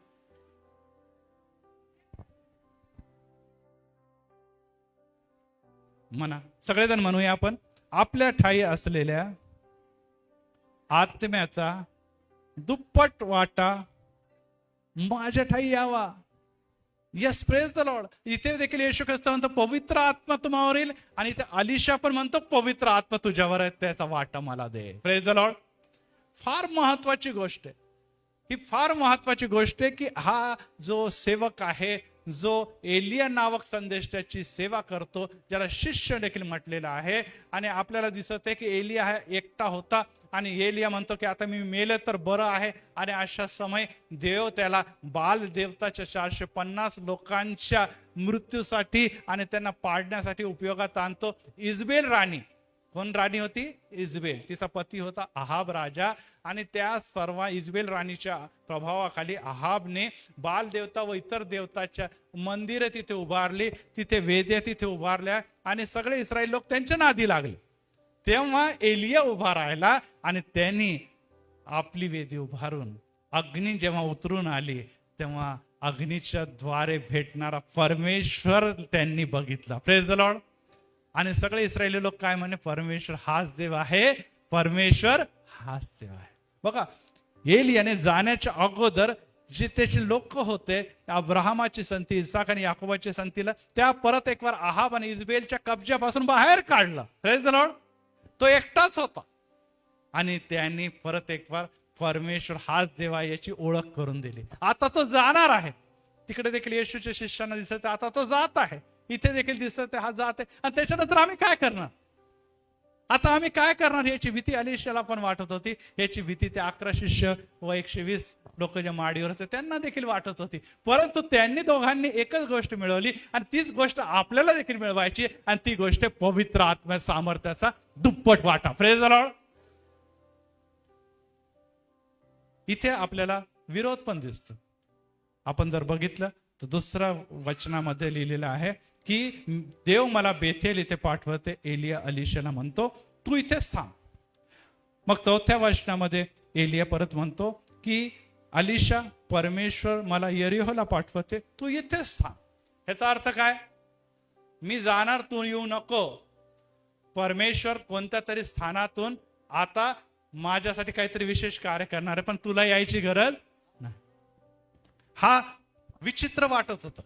Speaker 2: म्हणा, सगळेजण म्हणूया आपण, आपल्या ठाई असलेल्या आत्म्याचा दुप्पट वाटा माझ्या ठाई यावा. Yes, praise the Lord. इथे देखील येशू ख्रिस्त म्हणतो पवित्र आत्मा तुम्हावर येईल आणि इथे अलिशा पण म्हणतो पवित्र आत्मा तुझ्यावर आहे, त्याचा वाटा मला दे. Praise the Lord. फार महत्वाची गोष्ट आहे ही, फार महत्वाची गोष्ट आहे की हा जो सेवक आहे जो एलिया नावक संदेशाची सेवा करतो, ज्याला शिष्य देखील म्हटलेलं आहे. आणि आपल्याला दिसत आहे की एलिया हा एकटा होता आणि एलिया म्हणतो की आता मी मेले तर बरं आहे. आणि अशा समय देव त्याला बाल देवताच्या 450 लोकांच्या मृत्यूसाठी आणि त्यांना पाडण्यासाठी उपयोगात आणतो. इजबेल राणी, कोण राणी होती? इजबेल. तिचा पती होता अहाब राजा. आणि त्या सर्व इजबेल राणीच्या प्रभावाखाली अहाबने बाल देवता व इतर देवताच्या मंदिरे तिथे उभारली, तिथे वेद्या तिथे उभारल्या आणि सगळे इस्रायल लोक त्यांच्या नादी लागले. तेव्हा एलिया उभा राहिला आणि त्यांनी आपली वेदी उभारून अग्नी जेव्हा उतरून आली तेव्हा अग्नीच्या द्वारे भेटणारा परमेश्वर त्यांनी बघितला. Praise the Lord. आणि सगळे इस्रायली लोक काय म्हणे? परमेश्वर हाच देव आहे, परमेश्वर हाच देव आहे. बघा, एलियाने जाण्याच्या अगोदर जे त्याचे लोक होते, अब्राहमाची संती, इसाक आणि याकोबाची संतीला, त्या परत एक वार अहाब आणि इजबेलच्या कब्जापासून बाहेर काढलं. Praise the Lord. तो एकटाच होता आणि त्यांनी परत एक वार परमेश्वर हाच देव आहे याची ओळख करून दिली. आता तो जाणार आहे. तिकडे देखील येशूच्या शिष्यांना दिसत आता तो जात आहे, इथे देखील दिसत हा जात आहे. आणि त्याच्यानंतर आम्ही काय करणार? आता आम्ही काय करणार याची भीती अलिशाला पण वाटत होती. याची भीती त्या 11 शिष्य व 120 लोक ज्या माडीवर होते त्यांना देखील वाटत होती. परंतु त्यांनी दोघांनी एकच गोष्ट मिळवली आणि तीच गोष्ट आपल्याला देखील मिळवायची. आणि ती गोष्ट पवित्र आत्म्या सामर्थ्याचा दुप्पट वाटा. Praise the Lord. इथे आपल्याला विरोध पण दिसतो. आपण जर बघितलं तर दुसऱ्या वचनामध्ये लिहिलेलं आहे की देव मला बेथेल इथे पाठवते. एलिया अलिशाला म्हणतो तू इथेच थांब. मग 4थ्या वचनामध्ये एलिया परत म्हणतो की अलिशा, परमेश्वर मला यरीहोला पाठवते, तू इथेच थांब. ह्याचा अर्थ काय? मी जाणार, तू येऊ नको. परमेश्वर कोणत्या तरी स्थानातून आता माझ्यासाठी काहीतरी विशेष कार्य करणार आहे, पण तुला यायची गरज नाही. हा विचित्र वाटत होतं.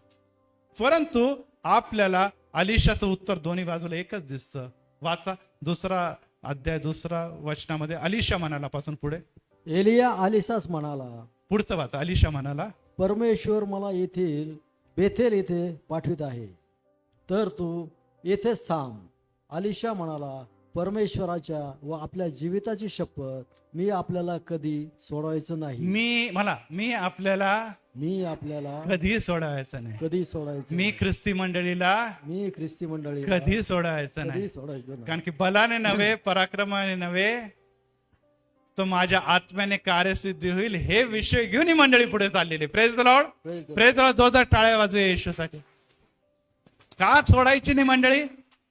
Speaker 2: परंतु आपल्याला अलिशाचं उत्तर दोन्ही बाजूला एकच दिसतं. वाचा 2 अध्याय 2 वचनामध्ये अलिशा म्हणाला पासून पुढे.
Speaker 1: एलिया अलिशास म्हणाला,
Speaker 2: पुढचं वाचा. अलिशा म्हणाला,
Speaker 1: परमेश्वर मला येथील बेथेल येथे पाठवित आहे, तर तू येथेच थांब. अलिशा म्हणाला, परमेश्वराच्या व आपल्या जीविताची शपथ, मी आपल्याला कधी सोडायचं नाही.
Speaker 2: मी आपल्याला कधी सोडायचं नाही.
Speaker 1: कधी सोडायचं
Speaker 2: मी ख्रिस्ती मंडळीला कधी सोडायचं नाही. कारण की बलाने नव्हे, पराक्रमाने नव्हे, तो माझ्या आत्म्याने कार्यसिद्धी होईल हे विषय घेऊन ही मंडळी पुढे चाललेली. Praise the Lord. Praise the Lord. जोरदार टाळ्या वाजवे येशूसाठी. का सोडायची नाही मंडळी?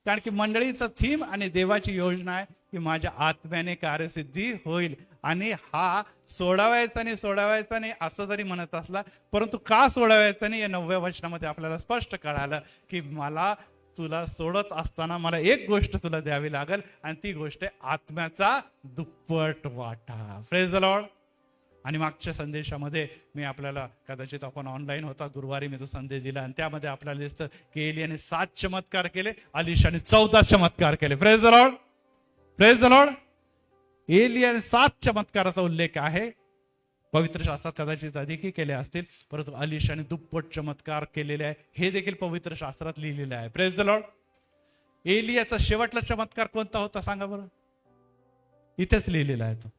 Speaker 2: कारण की मंडळीचा थीम आणि देवाची योजना आहे की माझ्या आत्म्याने कार्यसिद्धी होईल. आणि हा सोडावायचा नाही असं जरी म्हणत असला, परंतु का सोडावायचा नाही या 9व्या वचनामध्ये आपल्याला स्पष्ट कळालं की मला तुला सोडत असताना मला एक गोष्ट तुला द्यावी लागेल आणि ती गोष्ट आहे आत्म्याचा दुप्पट वाटा. Praise the Lord. आणि मागच्या संदेशामध्ये मी आपल्याला, कदाचित आपण ऑनलाईन होता, गुरुवारी मी तो संदेश दिला आणि त्यामध्ये आपल्याला दिसतं की एलियाने 7 चमत्कार केले, अलिशाने 14 चमत्कार केले. Praise the Lord. Praise the Lord. एलियाने 7 चमत्काराचा उल्लेख आहे. पवित्र शास्त्रात कदाचित अधिकही केले असतील, परंतु अलिशाने दुप्पट चमत्कार केलेले आहे हे देखील पवित्र शास्त्रात लिहिलेलं आहे. Praise the Lord. एलियाचा शेवटला चमत्कार कोणता होता सांगा बरं? इथेच लिहिलेला आहे तो.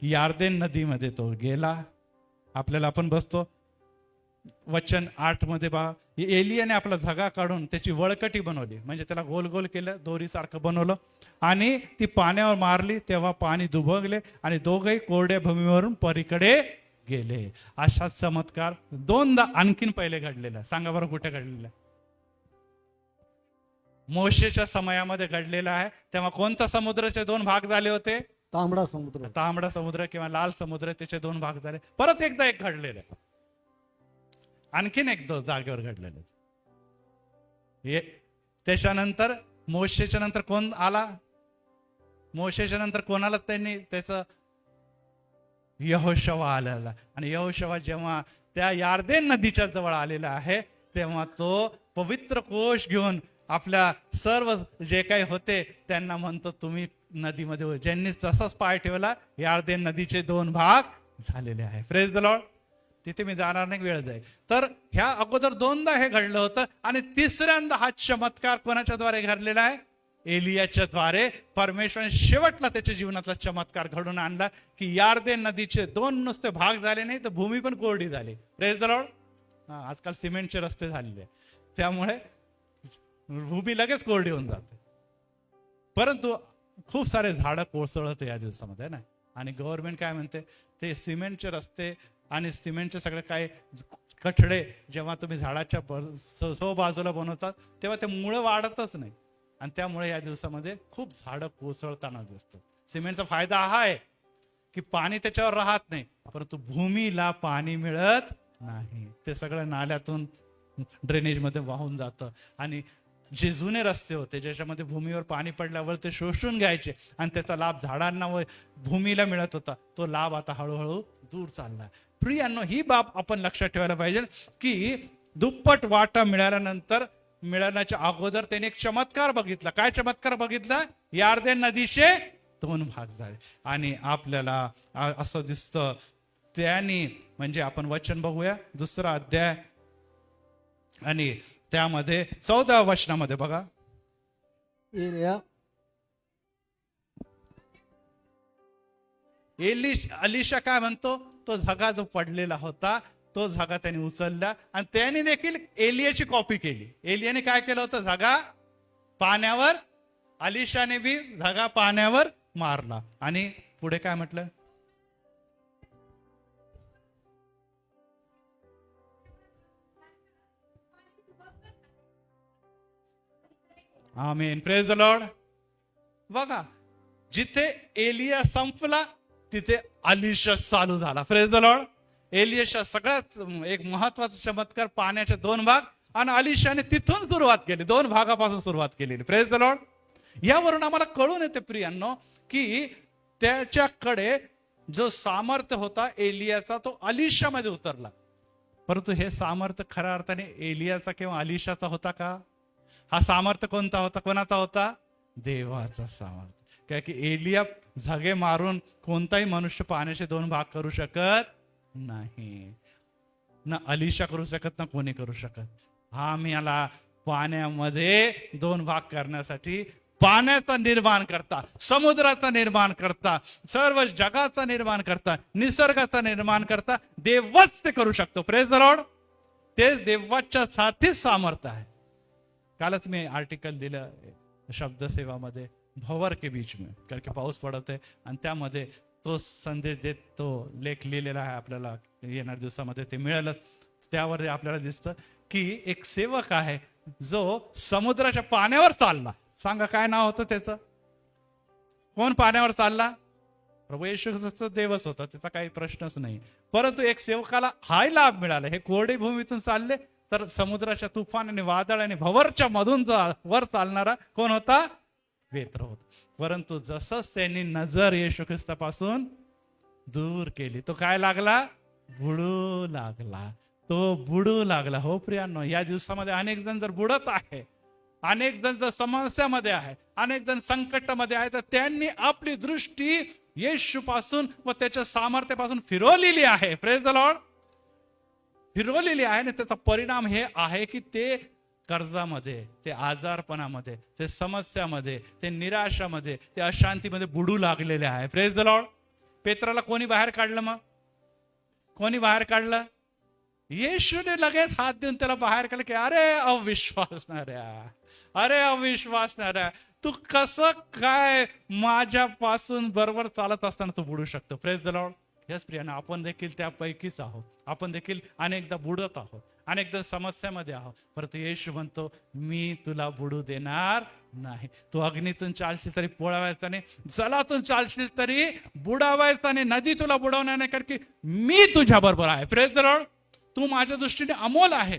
Speaker 2: यार्देन नदीमध्ये तो गेला. आपल्याला आपण बसतो वचन 8 मध्ये पहा, एलियाने आपला झगा काढून त्याची वळकटी बनवली, म्हणजे त्याला गोल गोल केलं, दोरीसारखं बनवलं आणि ती पाण्यावर मारली, तेव्हा पाणी दुभंगले आणि दोघंही कोरड्या भूमीवरून परीकडे गेले. अशा चमत्कार 2दा आणखीन पहिले घडलेला. सांगा बरं कुठे घडलेला? मोशेच्या समयामध्ये घडलेला आहे. तेव्हा कोणता समुद्राचे 2 भाग झाले होते?
Speaker 1: तांबडा समुद्र.
Speaker 2: तांबडा समुद्र किंवा लाल समुद्र, त्याचे 2 भाग झाले. परत एकदा एक घडलेलं आहे. आणखीन एक जागेवर घडलेलं. त्याच्यानंतर मोशेच्या नंतर कोण आला? मोशेच्या नंतर कोणाला त्यांनी त्याचं यहोशवा आलेला. आणि यहोशवा जेव्हा त्या यार्देन नदीच्या जवळ आलेला आहे तेव्हा तो पवित्र कोश घेऊन आपल्या सर्व जे काही होते त्यांना म्हणतो तुम्ही नदीमध्ये, ज्यांनी तसाच पाय ठेवला यार्देन नदीचे 2 भाग झालेले आहे. Praise the Lord. तिथे मी जाणार नाही, वेळ जाईल. तर ह्या अगोदर दोनदा हे घडलं होतं आणि तिसऱ्यांदा हा चमत्कार कोणाच्या द्वारे घडलेला आहे? एलियाच्या द्वारे. परमेश्वराने शेवटला त्याच्या जीवनातला चमत्कार घडून आणला की यार्देन नदीचे 2 नुसते भाग झाले नाही तर भूमी पण कोरडी झाली. Praise the Lord. आजकाल सिमेंटचे रस्ते झालेले, त्यामुळे भूमी लगेच कोरडी होऊन जाते. परंतु खूप सारे झाडं कोसळत या दिवसामध्ये ना. आणि गव्हर्नमेंट काय म्हणते, ते सिमेंटचे रस्ते आणि सिमेंटचे सगळे काय कठडे जेव्हा तुम्ही झाडाच्या बाजूला बनवतात तेव्हा ते मुळं वाढतच नाही, आणि त्यामुळे या दिवसामध्ये खूप झाडं कोसळताना दिसतात. सिमेंटचा फायदा हा आहे की पाणी त्याच्यावर राहत नाही, परंतु भूमीला पाणी मिळत नाही. ते सगळं नाल्यातून ड्रेनेजमध्ये वाहून जातं. आणि जे जुने रस्ते होते ज्याच्यामध्ये भूमीवर पाणी पडल्यावर ते शोषून घ्यायचे आणि त्याचा लाभ झाडांना व भूमीला मिळत होता, तो लाभ आता हळूहळू दूर चालला. प्रियांनो, ही बाब आपण लक्षात ठेवायला पाहिजे की दुप्पट वाटा मिळाल्यानंतर, मिळण्याच्या अगोदर त्याने एक चमत्कार बघितला. काय चमत्कार बघितला? यार्देन नदीचे 2 भाग झाले. आणि आपल्याला असं दिसतं त्यांनी, म्हणजे आपण वचन बघूया 2 अध्याय आणि त्यामध्ये 14 वचनामध्ये बघा. अलिशा काय म्हणतो, तो झगा जो पडलेला होता तो झगा त्याने उचलला आणि त्याने देखील एलियाची कॉपी केली. एलियाने काय केलं होतं? झगा पाण्यावर, अलिशाने बी झगा पाण्यावर मारला. आणि पुढे काय म्हटलं? आमेन, प्रेज द लॉर्ड. बघा, जिथे एलिया संपला तिथे अलिशा चालू झाला. Praise the Lord. एलियाचा सगळ्यात एक महत्वाचा चमत्कार, पाण्याचे 2 भाग, आणि अलिशाने तिथून सुरुवात केली, 2 भागापासून सुरुवात केलेली. Praise the Lord. यावरून आम्हाला कळून येते प्रियांनो की त्याच्याकडे जो सामर्थ्य होता एलियाचा तो अलिशामध्ये उतरला. परंतु हे सामर्थ्य खऱ्या अर्थाने एलियाचा किंवा अलिशाचा होता का? हा सामर्थ्य कोणता होता? कोणाचा होता? देवाचा सामर्थ्य. काय की एलिया झगे मारून कोणताही मनुष्य पाण्याचे 2 भाग करू शकत नाही, ना अलिशा करू शकत, ना कोणी करू शकत. हा मी याला पाण्यामध्ये 2 भाग करण्यासाठी, पाण्याचा निर्माण करता, समुद्राचा निर्माण करता, सर्व जगाचा निर्माण करता, निसर्गाचा निर्माण करता देवच ते करू शकतो. Praise the Lord. तेच देवाच्या साठीच सामर्थ्य आहे. कालच मी आर्टिकल दिलं शब्द सेवामध्ये, भवर के बीच में, कारण की पाऊस पडत आहे आणि त्यामध्ये तो संदेश देत तो लेख लिहिलेला आहे. आपल्याला येणाऱ्या दिवसामध्ये ते मिळालं. त्यावर आपल्याला दिसतं की एक सेवक आहे जो समुद्राच्या पाण्यावर चालला. सांगा काय नाव होतं त्याचं? कोण पाण्यावर चालला? प्रभू येशू ख्रिस्त देवच होता, त्याचा काही प्रश्नच नाही. परंतु एक सेवकाला हाय लाभ मिळाला. हे कोरडी भूमीतून चालले तर समुद्राच्या तुफान आणि वादळ आणि भवरच्या मधून वर चालणारा कोण होता? पेत्र होता. परंतु जसंच त्यांनी नजर येशू ख्रिस्तापासून दूर केली, तो काय लागला? बुडू लागला. तो बुडू लागला. हो प्रियांनो, या दिवसामध्ये अनेक जण जर बुडत आहे, अनेक जण जर समस्यामध्ये आहे, अनेक जण संकटामध्ये आहे, तर त्यांनी आपली दृष्टी येशू पासून व त्याच्या सामर्थ्यापासून फिरवलेली आहे. Praise the Lord. फिरवलेली आहे. आणि त्याचा परिणाम हे आहे की ते कर्जामध्ये, ते आजारपणामध्ये, ते समस्यामध्ये, ते निराशामध्ये, ते अशांतीमध्ये बुडू लागलेले आहे. Praise the Lord. पेत्राला कोणी बाहेर काढलं? मग कोणी बाहेर काढलं? येशूने लगेच हात देऊन त्याला बाहेर काढलं की अरे अविश्वासणाऱ्या, अरे अविश्वासणाऱ्या, तू कसं काय माझ्यापासून बरोबर चालत असताना तू बुडू शकतो? Praise the Lord. यस प्रियाना, आपण देखील त्यापैकीच आहोत. आपण देखील अनेकदा बुडत आहोत, अनेकदा समस्यामध्ये आहोत. परंतु येशू म्हणतो मी तुला बुडू देणार नाही. तू अग्नीतून चालशील तरी पोळावायचा नाही, जलातून चालशील तरी बुडावायचा नाही. नदी तुला बुडवणार नाही, कारण की मी तुझ्या बरोबर आहे. Praise the Lord. तू माझ्या दृष्टीने अमोल आहे.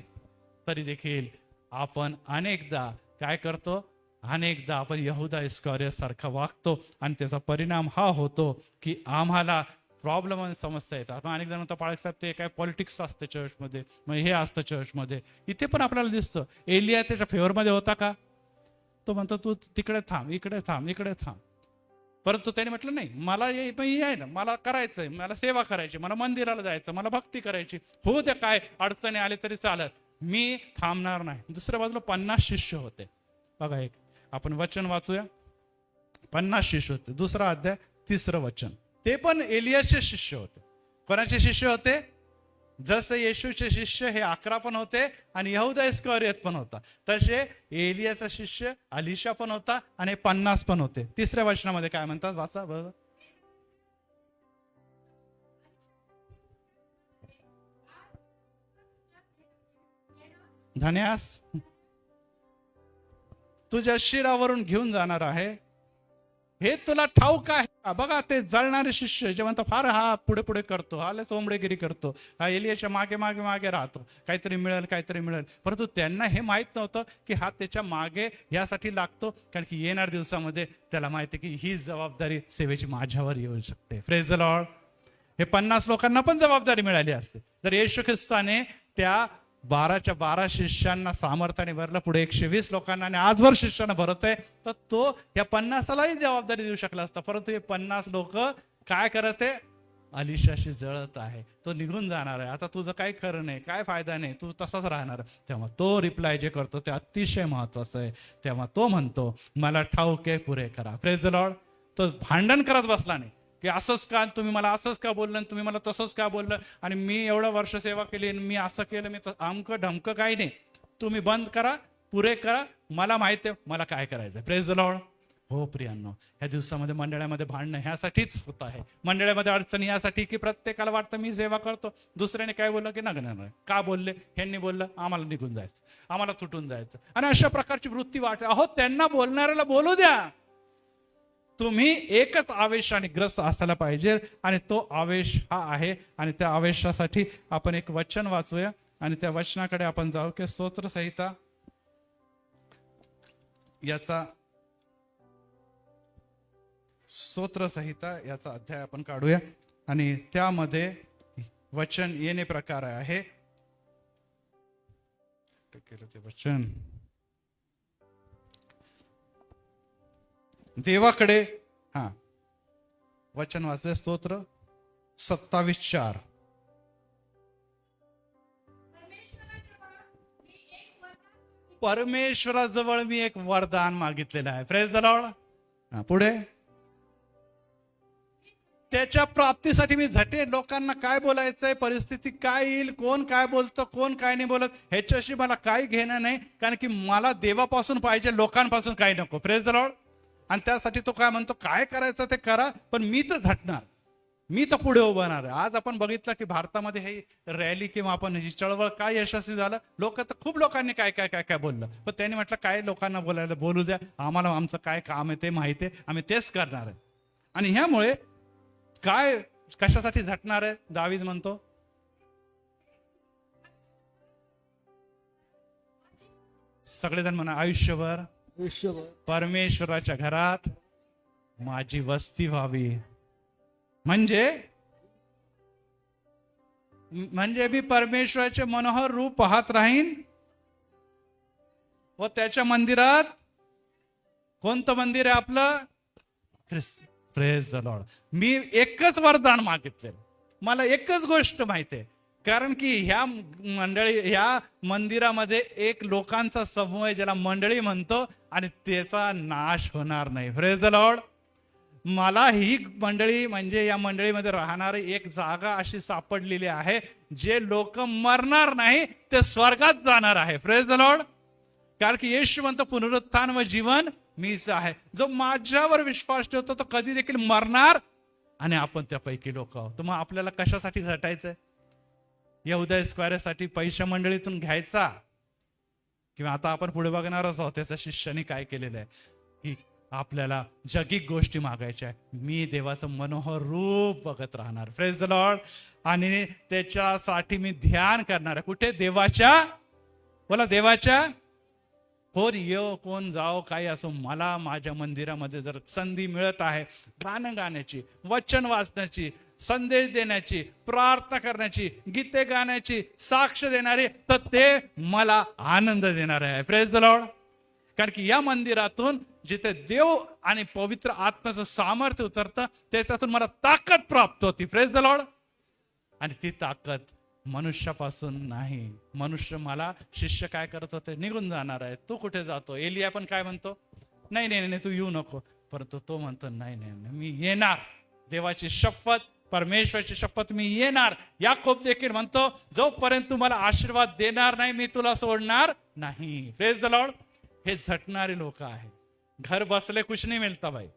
Speaker 2: तरी देखील आपण अनेकदा काय करतो? अनेकदा आपण यहुदा इस्करियोत सारखा वागतो आणि त्याचा परिणाम हा होतो की आम्हाला प्रॉब्लेम आणि समस्या येतात. आपण अनेक जण म्हणतो पाळक साहेब ते काय पॉलिटिक्स असतं चर्चमध्ये, मग हे असतं चर्चमध्ये. इथे पण आपल्याला दिसतं एलिया त्याच्या फेवरमध्ये होता का? तो म्हणतो तू तिकडे थांब, इकडे थांब, इकडे थांब. परंतु त्याने म्हटलं नाही, मला मी आहे ना, मला करायचंय, मला सेवा करायची, मला मंदिराला जायचं, मला भक्ती करायची, हो त्या काय अडचणी आले तरी चालत, मी थांबणार नाही. दुसऱ्या बाजूला 50 शिष्य होते. बघा, एक आपण वचन वाचूया. 50 शिष्य होते. 2रा अध्याय 3रं वचन. ते पण एलियाचे शिष्य होते. कोणाचे शिष्य होते? जसे येशूचे शिष्य हे 11 पण होते आणि यहूदा इस्करियोत पण होता, तसे एलियाचा शिष्य अलिशा पण होता आणि 50 पण होते. 3ऱ्या वचनामध्ये काय म्हणतात, वाचा बघा. धन्यास तुझ्या शिरावरून घेऊन जाणार आहे, हे तुला ठाऊक आहे का? बघा, ते जळणारे शिष्य जे म्हणतात, फार हा पुढे पुढे करतो, हा लय चोंबडेगिरी करतो, हा एलियाच्या मागे मागे मागे राहतो, काहीतरी मिळेल काहीतरी मिळेल. परंतु त्यांना हे माहित नव्हतं की हा त्याच्या मागे यासाठी लागतो, कारण की येणाऱ्या दिवसामध्ये त्याला माहिती आहे की ही जबाबदारी सेवेची माझ्यावर येऊ शकते. Praise the Lord. हे 50 लोकांना पण जबाबदारी मिळाली असते जर येशू ख्रिस्ताने त्या 12च्या 12 शिष्यांना सामर्थ्याने भरलं, पुढे 120 लोकांना आणि आजवर शिष्यानं भरत आहे, तर तो या 50लाही जबाबदारी देऊ शकला असता. परंतु हे 50 लोक काय करत आहे? अलिशाशी जळत आहे. तो निघून जाणार आहे, आता तुझं काही खरं नाही, काय फायदा नाही, तू तसाच राहणार. तेव्हा तो रिप्लाय जे करतो ते अतिशय महत्वाचं आहे. तेव्हा तो म्हणतो, मला ठाऊक आहे, पुरे करा. Praise the Lord. तो भांडण करत बसला नाही की असंच का, तुम्ही मला असंच का बोललं, तुम्ही मला तसंच का बोललं, आणि मी एवढं वर्ष सेवा केली आणि मी असं केलं, मी आमकं ढमकं काही नाही. तुम्ही बंद करा, पुरे करा, मला माहिती आहे मला काय करायचं. Praise the Lord. हो प्रियांनो, ह्या दिवसामध्ये मंडळामध्ये भांडणं ह्यासाठीच होत आहे. मंडळामध्ये अडचणी यासाठी की प्रत्येकाला वाटतं मी सेवा करतो, दुसऱ्याने काय बोललं की नाही, का बोलले, ह्यांनी बोललं, आम्हाला निघून जायचं, आम्हाला तुटून जायचं, आणि अशा प्रकारची वृत्ती वाटते. अहो, त्यांना बोलणाऱ्याला बोलू द्या. तुम्ही एकच आवेशाने ग्रस्त असायला पाहिजे, आणि तो आवेश हा आहे. आणि त्या आवेशासाठी आपण एक वचन वाचूया आणि त्या वचनाकडे आपण जाऊ की स्तोत्रसंहिता याचा अध्याय आपण काढूया, आणि त्यामध्ये वचन येणे प्रकार आहे. ते वचन देवाकडे, वचन वाचूया. स्तोत्र 27:4. परमेश्वराजवळ मी एक वरदान मागितलेलं आहे. Praise the Lord. पुढे, त्याच्या प्राप्तीसाठी मी झटे. लोकांना काय बोलायचंय, परिस्थिती काय येईल, कोण काय बोलतं, कोण काय नाही बोलत, ह्याच्याशी मला काही घेणं नाही, कारण की मला देवापासून पाहिजे, लोकांपासून काही नको. Praise the Lord. आणि त्यासाठी तो काय म्हणतो, काय करायचं ते करा, पण मी तर झटणार, मी तर पुढे उभारणार. आज आपण बघितलं की भारतामध्ये हे रॅली किंवा आपण ही चळवळ काय यशस्वी झालं. लोक तर खूप लोकांनी काय काय काय काय बोललं, पण त्यांनी म्हटलं काय लोकांना बोलायला बोलू द्या, आम्हाला आमचं काय काम आहे ते माहिती आहे, आम्ही तेच करणार आहे. आणि ह्यामुळे काय कशासाठी झटणार आहे? दावीद म्हणतो, सगळेजण म्हणा, आयुष्यभर परमेश्वराच्या घरात माझी वस्ती व्हावी. म्हणजे मी परमेश्वराचे मनोहर रूप पाहत राहीन व त्याच्या मंदिरात. कोणतं मंदिर आहे आपलं? ख्रिस्त. Praise the Lord. मी एकच वरदान मागितले, मला एकच गोष्ट माहिती आहे, कारण की ह्या मंदिरामध्ये एक लोकांचा समूह आहे ज्याला मंडळी म्हणतो, आणि त्याचा नाश होणार नाही. Praise the Lord. मला ही मंडळी म्हणजे या मंडळीमध्ये राहणारी एक जागा अशी सापडलेली आहे, जे लोक मरणार नाही, ते स्वर्गात जाणार आहे. Praise the Lord. कारण की येशू म्हणतो, पुनरुत्थान व जीवन मीच आहे. जो माझ्यावर विश्वास ठेवतो तो कधी देखील मरणार, आणि आपण त्यापैकी लोक आहोत. तर मग आपल्याला कशासाठी झटायचंय? यहूदा इस्करियोतसाठी पैसे मंडळीतून घ्यायचा, किंवा आता आपण पुढे बघणारच आहोत त्याच्या शिष्याने काय केलेलं आहे की आपल्याला जगिक गोष्टी मागायच्या आहे. मी देवाचं मनोहर रूप बघत राहणार. Praise the Lord. आणि त्याच्यासाठी मी ध्यान करणार आहे. कुठे? देवाच्या. बोला, देवाच्या. कोण येऊ कोण जाओ काही असो, मला माझ्या मंदिरामध्ये जर संधी मिळत आहे गाणं गाण्याची, वचन वाचण्याची, संदेश देण्याची, प्रार्थना करण्याची, गीते गाण्याची, साक्ष देणारी, तर ते मला आनंद देणार आहे. Praise the Lord. कारण की या मंदिरातून जिथे देव आणि पवित्र आत्म्याचं सामर्थ्य उतरतं त्याच्यातून मला ताकद प्राप्त होती. Praise the Lord. आणि ती ताकद मनुष्यापासून नाही. मनुष्य मला शिष्य काय करत होते, निघून जाणार आहे, तू कुठे जातो. एलिया पण काय म्हणतो, नाही नाही नाही तू येऊ नको. परंतु तो म्हणतो नाही नाही मी येणार. देवाची शपथ, परमेश्वराची शपथ, मी येणार. याकोब देखील म्हणतो जोपर्यंत तू मला आशीर्वाद देणार नाही मी तुला सोडणार नाही. Praise the Lord. हे झटणारे लोक आहे. घर बसले कुछ नाही मिळता भाई.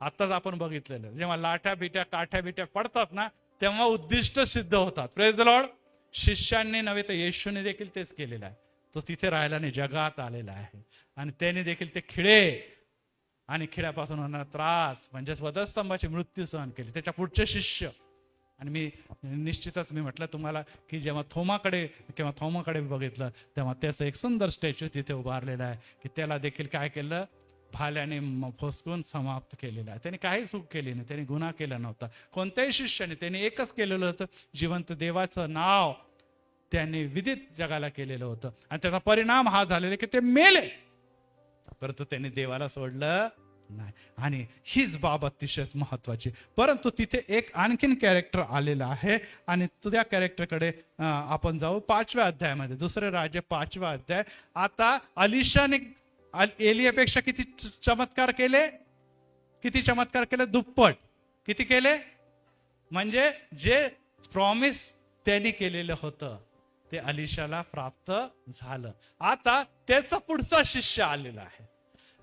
Speaker 2: आताच आपण बघितलेलं, जेव्हा लाठ्या बिट्या काठ्या बिट्या पडतात ना तेव्हा उद्दिष्ट सिद्ध होतात. Praise the Lord. शिष्यांनी नव्हे तर येशूने देखील तेच केलेलं आहे. तो तिथे राहिला नाही, जगात आलेला आहे. आणि त्याने देखील ते खिळे आणि खिड्यापासून होणारा त्रास म्हणजे वधस्तंभाची मृत्यू सहन केली. त्याच्या पुढचे शिष्य. आणि मी निश्चितच मी म्हटलं तुम्हाला की जेव्हा थोमाकडे बघितलं तेव्हा त्याचं एक सुंदर स्टॅच्यू तिथे उभारलेला आहे की त्याला देखील काय केलं, भाल्याने फसकून समाप्त केलेला आहे. त्याने काही चूक केली नाही, त्याने गुन्हा केला नव्हता. कोणत्याही शिष्याने त्याने एकच केलेलं होतं, जिवंत देवाचं नाव त्यांनी विदित जगाला केलेलं होतं. आणि त्याचा परिणाम हा झालेला की ते मेले, परंतु त्यांनी देवाला सोडलं नाही. आणि हीच बाब अतिशय महत्वाची. परंतु तिथे एक आणखीन कॅरेक्टर आलेला आहे आणि त्या कॅरेक्टरकडे आपण जाऊ 5व्या अध्यायामध्ये. दुसरे राज्य 5वा अध्याय. आता अलिशाने एलियापेक्षा किती चमत्कार केले, किती चमत्कार केले, दुप्पट. किती केले म्हणजे जे प्रॉमिस त्यांनी केलेलं होतं ते अलिशाला प्राप्त झालं. आता त्याचा पुढचा शिष्य आलेला आहे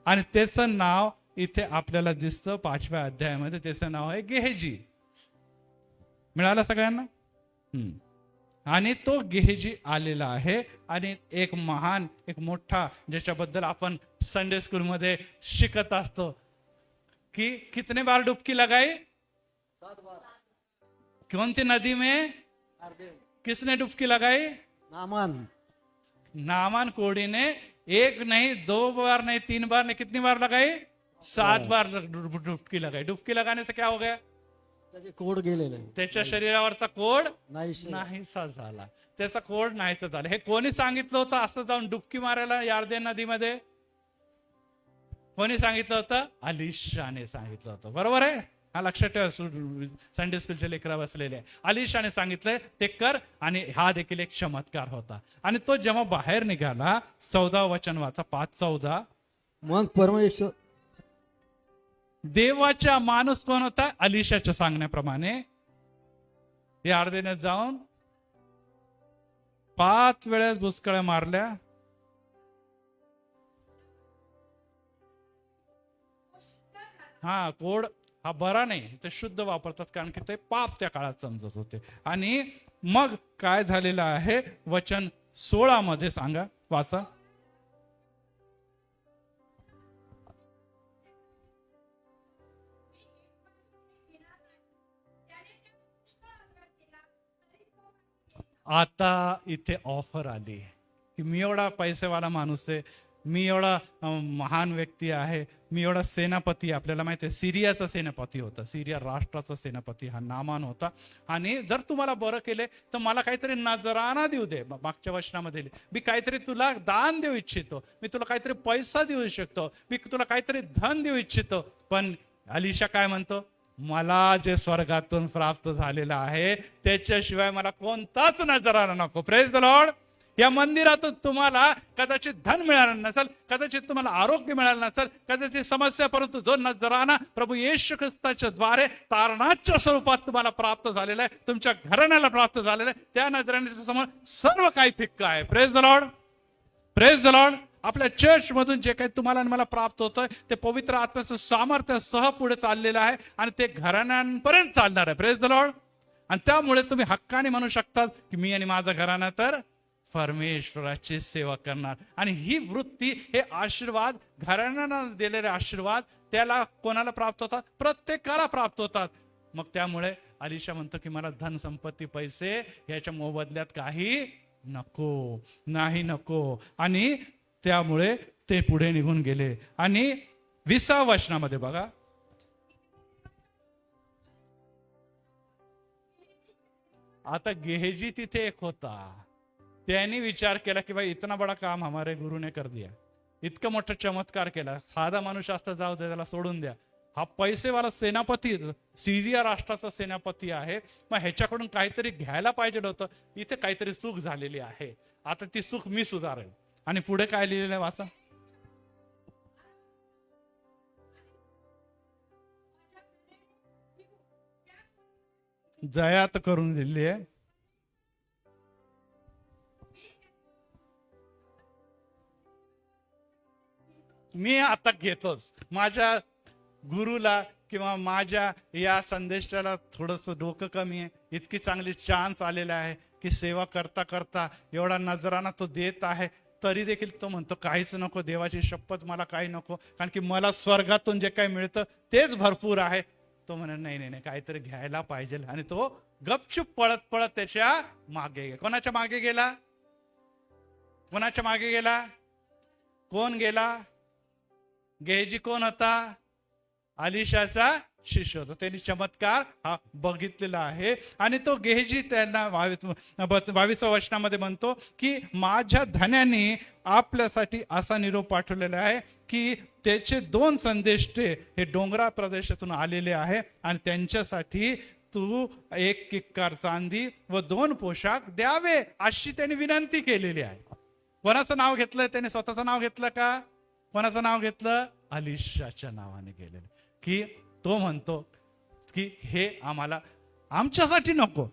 Speaker 2: आणि त्याचं नाव इथे आपल्याला दिसतं 5व्या अध्यायामध्ये. त्याचं नाव आहे गेहजी. मिळालं सगळ्यांना. आणि तो गेहजी आलेला आहे आणि एक महान, एक मोठा, ज्याच्याबद्दल आपण संडे स्कूल मध्ये शिकत असतो की कितने बार डुबकी लगाई,
Speaker 1: 7 बार.
Speaker 2: कौन सी नदी में किसने डुबकी लगाई, नामान कोड़ी ने. एक नहीं, 2 बार नहीं, 3 बार नहीं, कितनी बार लगाई, 7 बार डुबकी लगाई. डुबकी लगाने से क्या हो गया,
Speaker 1: त्याचे कोड गेलेले,
Speaker 2: त्याच्या शरीरावरचा कोड
Speaker 1: नाहीसा
Speaker 2: झाला. त्याचा कोड नाहीच झाला. हे कोणी सांगितलं होतं असं जाऊन डुबकी मारायला यार्देन नदीमध्ये? कोणी सांगितलं होतं? अलिशाने सांगितलं होतं. बरोबर आहे. हा लक्षात ठेवा. संडे स्कूलचे लेकरा बसलेले आहे. अलिशाने सांगितलंय ते कर. आणि हा देखील एक चमत्कार होता. आणि तो जेव्हा बाहेर निघाला, 14 वचन वाचा, 5:14.
Speaker 1: मग परमेश्वर,
Speaker 2: देवाचा माणूस कोण होता? अलिशाच्या सांगण्याप्रमाणे यार्देने जाऊन 5 वेळेस बुचकळ्या मारल्या. हा कोड हा बरा नाही, ते शुद्ध वापरतात कारण की ते पाप त्या काळात समजत होते. आणि मग काय झालेलं आहे वचन 16 मध्ये सांगा, वाचा. आता इथे ऑफर आली की मी एवढा पैसेवाला माणूस आहे, मी एवढा महान व्यक्ती आहे, मी एवढा सेनापती. आपल्याला माहिती आहे सिरियाचा सेनापती होता, सिरिया राष्ट्राचा सेनापती हा नामान होता. आणि जर तुम्हाला बरं केले तर मला काहीतरी नजराना देऊ दे. मागच्या वचनामध्ये मी काहीतरी तुला दान देऊ इच्छितो, मी तुला काहीतरी पैसा देऊ शकतो, मी तुला काहीतरी धन देऊ इच्छितो. पण अलिशा काय म्हणतो, मला जे स्वर्गातून प्राप्त झालेलं आहे त्याच्याशिवाय मला कोणताच नजराना नको. Praise the Lord. या मंदिरातून तुम्हाला कदाचित धन मिळालं नसेल, कदाचित तुम्हाला आरोग्य मिळालं नसेल, कदाचित समस्या, परंतु जो नजराना प्रभू येशू ख्रिस्ताच्या द्वारे तारणाच्या स्वरूपात तुम्हाला प्राप्त झालेला आहे, तुमच्या घराण्याला प्राप्त झालेला आहे, त्या नजराण्याच्या समोर सर्व काही फिक्क आहे. Praise the Lord. Praise the Lord. आपल्या चर्च मधून जे काही तुम्हाला आणि मला प्राप्त होतंय ते पवित्र आत्म्याचं सामर्थ्य सह पुढे चाललेलं आहे आणि ते घराण्यांपर्यंत चालणार आहे. Praise the Lord. आणि त्यामुळे तुम्ही हक्काने म्हणू शकतात की मी आणि माझा घराणा तर परमेश्वराची सेवा करणार. आणि ही वृत्ती, हे आशीर्वाद, घराण्यांना दिलेले आशीर्वाद त्याला कोणाला प्राप्त होतात? प्रत्येकाला प्राप्त होतात. मग त्यामुळे अलिशा म्हणतो की मला धन संपत्ती पैसे याच्या मोबदल्यात काही नको, नाही नको. आणि त्यामुळे ते पुढे निघून गेले. आणि 20व्या वचनामध्ये बघा, आता गेहजी तिथे एक होता, त्याने विचार केला की भाई इतना बड़ा काम हमारे गुरु ने कर दिया, इतकं मोठं चमत्कार केला. साधा माणूस असता जाऊ दे, त्याला सोडून द्या. हा पैसेवाला सेनापती, सिरिया राष्ट्राचा सेनापती आहे. मग ह्याच्याकडून काहीतरी घ्यायला पाहिजे होतं. इथे काहीतरी चूक झालेली आहे. आता ती चूक मी सुधारेल. आणि पुढे काय लिहिलेलं आहे वाचा. जयात करून दिली आहे. मी आता घेतोच. माझ्या गुरुला किंवा माझ्या या संदेशाला थोडस डोकं कमी आहे. इतकी चांगली चान्स आलेला आहे की सेवा करता करता एवढा नजराना तो देत आहे, तरी देखील तो म्हणतो काहीच नको, देवाची शपथ मला काही नको, कारण की मला स्वर्गातून जे काही मिळतं तेच भरपूर आहे. तो म्हणे नाही नाही नाही, काहीतरी घ्यायला पाहिजे. आणि तो गपचूप पळत पळत त्याच्या मागे गेला. कोणाच्या मागे गेला? कोणाच्या मागे गेला? कोण गेला? गेहजी कोण होता? अलिशाचा शिष्य होता. त्यांनी चमत्कार हा बघितलेला आहे. आणि तो गेहजी त्यांना 22व्या वचनामध्ये म्हणतो की माझ्या धन्याने आपल्यासाठी असा निरोप पाठवलेला आहे की त्याचे 2 संदेष्टे हे डोंगरा प्रदेशातून आलेले आहे आणि त्यांच्यासाठी तू 1 किक्कार चांदी व 2 पोशाख द्यावे अशी त्यांनी विनंती केलेली आहे. कोणाचं नाव घेतलं त्याने? स्वतःचं नाव घेतलं का? कोणाचं नाव घेतलं? अलिशाच्या नावाने गेलेलं. की तो म्हणतो की हे आम्हाला, आमच्यासाठी नको,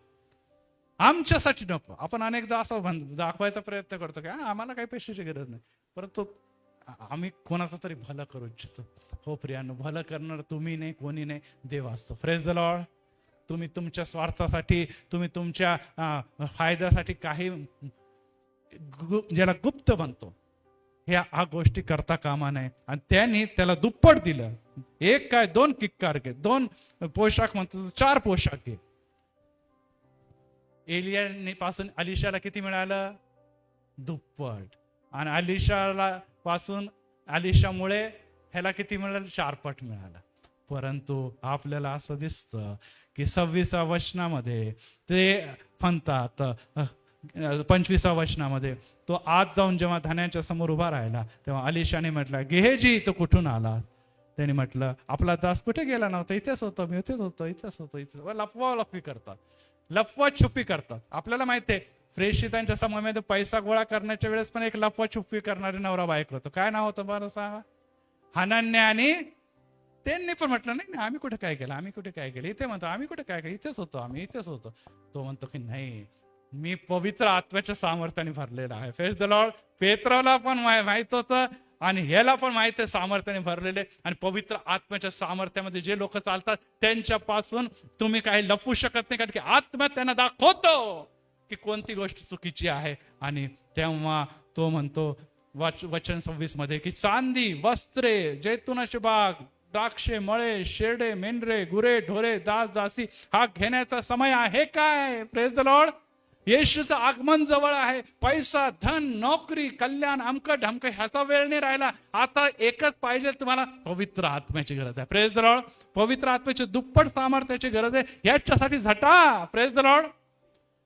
Speaker 2: आमच्यासाठी नको. आपण अनेकदा असं दाखवायचा प्रयत्न करतो की आम्हाला काही पैशाची गरज नाही, परंतु आम्ही कोणाचं तरी भलं करू इच्छितो. हो प्रियांनो, भलं करणार तुम्ही नाही, कोणी नाही, देव असतो. Praise the Lord. तुम्ही तुमच्या स्वार्थासाठी, तुम्ही तुमच्या फायद्यासाठी काही ज्याला गुप्त बनतो, ह्या गोष्टी करता कामा नये. आणि त्यांनी त्याला दुप्पट दिलं. 1 काय 2 किक्कार घे, 2 पोशाख म्हणतो 4 पोशाख घे. एलिया पासून अलिशाला किती मिळालं? दुप्पट. आणि अलिशामुळे ह्याला किती मिळालं? 4 पट मिळालं. परंतु आपल्याला असं दिसतं की 26व्या वचनामध्ये ते म्हणतात, 25व्या वचनामध्ये, तो आज जाऊन जेव्हा धन्याच्या समोर उभा राहिला तेव्हा अलिशाने म्हटलं गेहजी तो कुठून आला? त्याने म्हटलं आपला दास कुठे गेला नव्हता, इथेच होतो मी, इथेच होतो. लपवा करतात, लपवा छुपी करतात. आपल्याला माहिती आहे प्रेषितांच्या समूहामध्ये पैसा गोळा करण्याच्या वेळेस पण एक लपवा छुपी करणारे नवरा बायको होतो. काय नाव होतं बरं सांगा? हनन्या. आणि त्यांनी पण म्हटलं नाही आम्ही कुठे काय केलं, आम्ही कुठे काय केलं. इथे म्हणतो आम्ही कुठे काय केलं, इथेच होतो आम्ही, इथेच होतो. तो म्हणतो की नाही, मी पवित्र आत्म्याच्या सामर्थ्याने भरलेला आहे. Praise the Lord. पेत्राला पण माहित होतं आणि ह्याला पण माहित आहे सामर्थ्याने भरलेले. आणि पवित्र आत्म्याच्या सामर्थ्यामध्ये जे लोक चालतात त्यांच्यापासून तुम्ही काही लपवू शकत नाही, कारण की आत्मा त्यांना दाखवतो की कोणती गोष्ट चुकीची आहे. आणि तेव्हा तो म्हणतो वचन 26 मध्ये की चांदी, वस्त्रे, जैतुनाचे बाग, द्राक्षे, मळे, शेरडे, मेंढरे, गुरे, ढोरे, दास, दासी हा घेण्याचा समय आहे काय? Praise the Lord. येशूचं आगमन जवळ आहे. पैसा, धन, नोकरी, कल्याण, अमकं ढमकं ह्याचा वेळ नाही राहिला. आता एकच पाहिजे तुम्हाला, पवित्र आत्म्याची गरज आहे. Praise the Lord. पवित्र आत्म्याची दुप्पट सामर्थ्याची गरज आहे. याच्यासाठी झटा. Praise the Lord.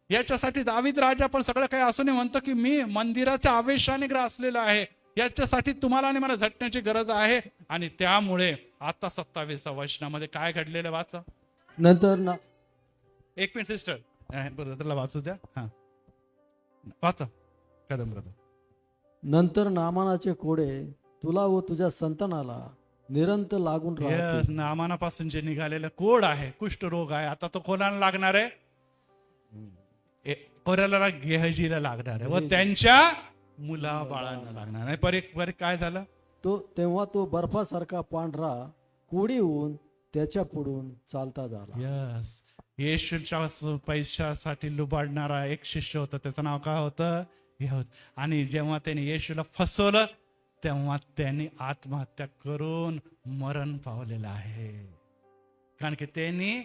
Speaker 2: याच्यासाठी दावीद राजा पण सगळं काही असून म्हणतो की मी मंदिराच्या आवेशाने ग्रासलेला आहे. याच्यासाठी तुम्हाला आणि मला झटण्याची गरज आहे. आणि त्यामुळे आता 27व्या वचनामध्ये काय घडलेलं वाचा.
Speaker 1: नंतर ना,
Speaker 2: 1 मिनिट सिस्टर, ब्रदरला वाचू द्या. हा वाचा कदम ब्रदर.
Speaker 1: नंतर नामानाचे कोडे तुला व तुझ्या संतानाला निरंतर लागून राहतील.
Speaker 2: नामानापासून जे निघालेलं कोड आहे, कुष्ठरोग आहे, आता तो कोणाला लागणार आहे? कोणाला? गेहजीला लागणार आहे व त्यांच्या मुला बाळांना लागणार आहे. परे काय झालं?
Speaker 1: तेव्हा तो बर्फासारखा पांढरा कोडी होऊन त्याच्या पुढून चालता झाला.
Speaker 2: यस. येशूच्या पैशासाठी लुबाडणारा एक शिष्य होता, त्याचं नाव काय होतं? यहूदा. आणि जेव्हा त्याने येशूला फसवलं तेव्हा त्यांनी आत्महत्या करून मरण पावलेलं आहे. कारण की त्यांनी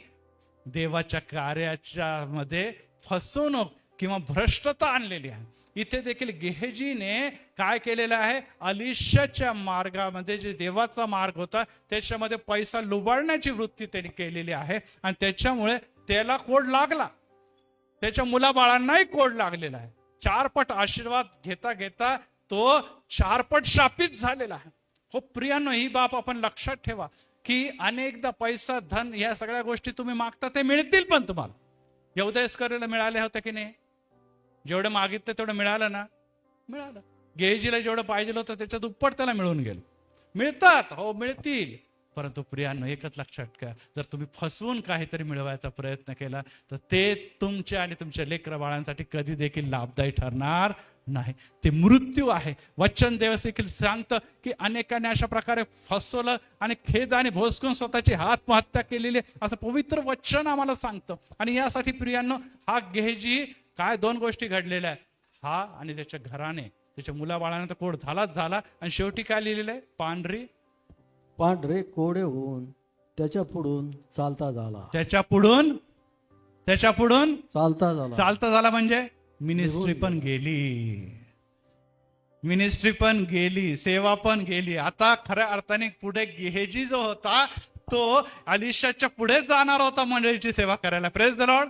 Speaker 2: देवाच्या कार्याच्या मध्ये फसवणूक किंवा भ्रष्टता आणलेली आहे. इथे देखील गेहजीने काय केलेलं आहे? अलिशाच्या मार्गामध्ये जे देवाचा मार्ग होता त्याच्यामध्ये पैसा लुबाडण्याची वृत्ती त्यांनी केलेली आहे. आणि त्याच्यामुळे त्याला कोड लागला, त्याच्या मुलाबाळांनाही कोड लागलेला आहे. 4 पट आशीर्वाद घेता घेता तो 4 पट शापित झालेला आहे. हो प्रियांनो, ही बाब आपण लक्षात ठेवा की अनेकदा पैसा, धन, या सगळ्या गोष्टी तुम्ही मागता ते मिळतील, पण तुम्हाला यहूदा इस्करियोतला मिळाले होते की नाही? जेवढं मागितलं तेवढं मिळालं ना? मिळालं. गेहजीला जेवढं पाहिजे होतं त्याच्या दुप्पट त्याला मिळून गेलं. मिळतात, हो मिळतील, परंतु प्रियांनो एकच लक्षात ठेवा, जर तुम्ही फसवून काहीतरी मिळवायचा प्रयत्न केला तर ते तुमच्या आणि तुमच्या लेकरा बाळांसाठी कधी देखील लाभदायी ठरणार नाही. ते मृत्यू आहे. वचन देव देखील सांगतं की अनेकांनी अशा प्रकारे फसवलं आणि खेद आणि भोसकून स्वतःची आत्महत्या केलेली, असं पवित्र वचन आम्हाला सांगतं. आणि यासाठी प्रियांनो, हा गेहजी काय 2 गोष्टी घडलेल्या आहेत. हा आणि त्याच्या घराने, त्याच्या मुलाबाळांना तर कोड झालाच झाला. आणि शेवटी काय लिहिलेलं आहे?
Speaker 1: पांढरे कोडे होऊन त्याच्या पुढून चालता झाला.
Speaker 2: त्याच्या पुढून
Speaker 1: चालता झाला
Speaker 2: म्हणजे मिनिस्ट्री पण गेली, मिनिस्ट्री पण गेली, सेवा पण गेली. आता खऱ्या अर्थाने पुढे गेहजी जो होता तो अलिशाच्या पुढे जाणार होता मंडळीची सेवा करायला. Praise the Lord.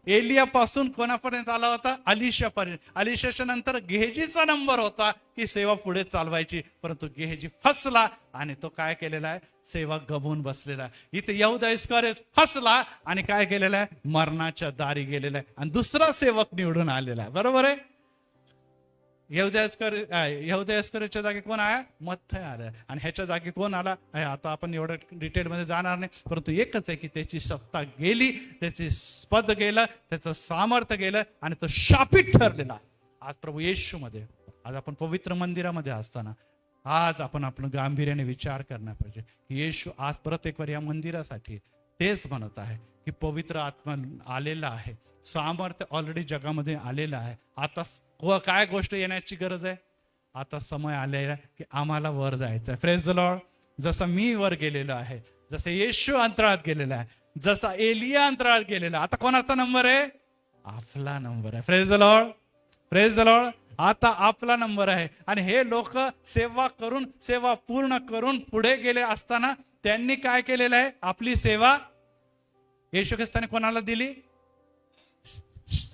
Speaker 2: एलिया पासून कोणापर्यंत आला होता? अलिशापर्यंत. अलिशाच्या नंतर गेहजीचा नंबर होता की सेवा पुढे चालवायची, परंतु गेहजी फसला आणि तो काय केलेला आहे? सेवा गमवून बसलेला आहे. इथे यहूदा इस्करियोत फसला आणि काय केलेला आहे? मरणाच्या दारी गेलेला आहे आणि दुसरा सेवक निवडून आलेला आहे. बरोबर आहे? यहूदा इस्करियोतच्या जागी कोण आया? मत्थय आला. आणि ह्याच्या जागी कोण आला? आता आपण एवढं डिटेलमध्ये जाणार नाही, परंतु एकच आहे की त्याची सत्ता गेली, त्याची पद गेलं, त्याचं सामर्थ्य गेलं आणि तो शापित ठरलेला. आज प्रभू येशू मध्ये, आज आपण पवित्र मंदिरामध्ये असताना आज आपण गांभीर्याने विचार करणार पाहिजे की येशू आज परत एक वार या मंदिरासाठी तेच म्हणत आहे की पवित्र आत्मा आलेला आहे, सामर्थ्य ऑलरेडी जगामध्ये आलेलं आहे. आता काय गोष्ट येण्याची गरज आहे? आता समय आलेला आहे की आम्हाला वर जायचं आहे. Praise the Lord. जसं मी वर गेलेलो आहे, जसं येशू अंतराळात गेलेला आहे, जसा एलिया अंतराळात गेलेला, आता कोणाचा नंबर आहे? आपला नंबर आहे. Praise the Lord. Praise the Lord. आता आपला नंबर आहे. आणि हे लोक सेवा करून, सेवा पूर्ण करून पुढे गेले असताना त्यांनी काय केलेलं आहे? आपली सेवा येशू ख्रिस्ताने कोणाला दिली?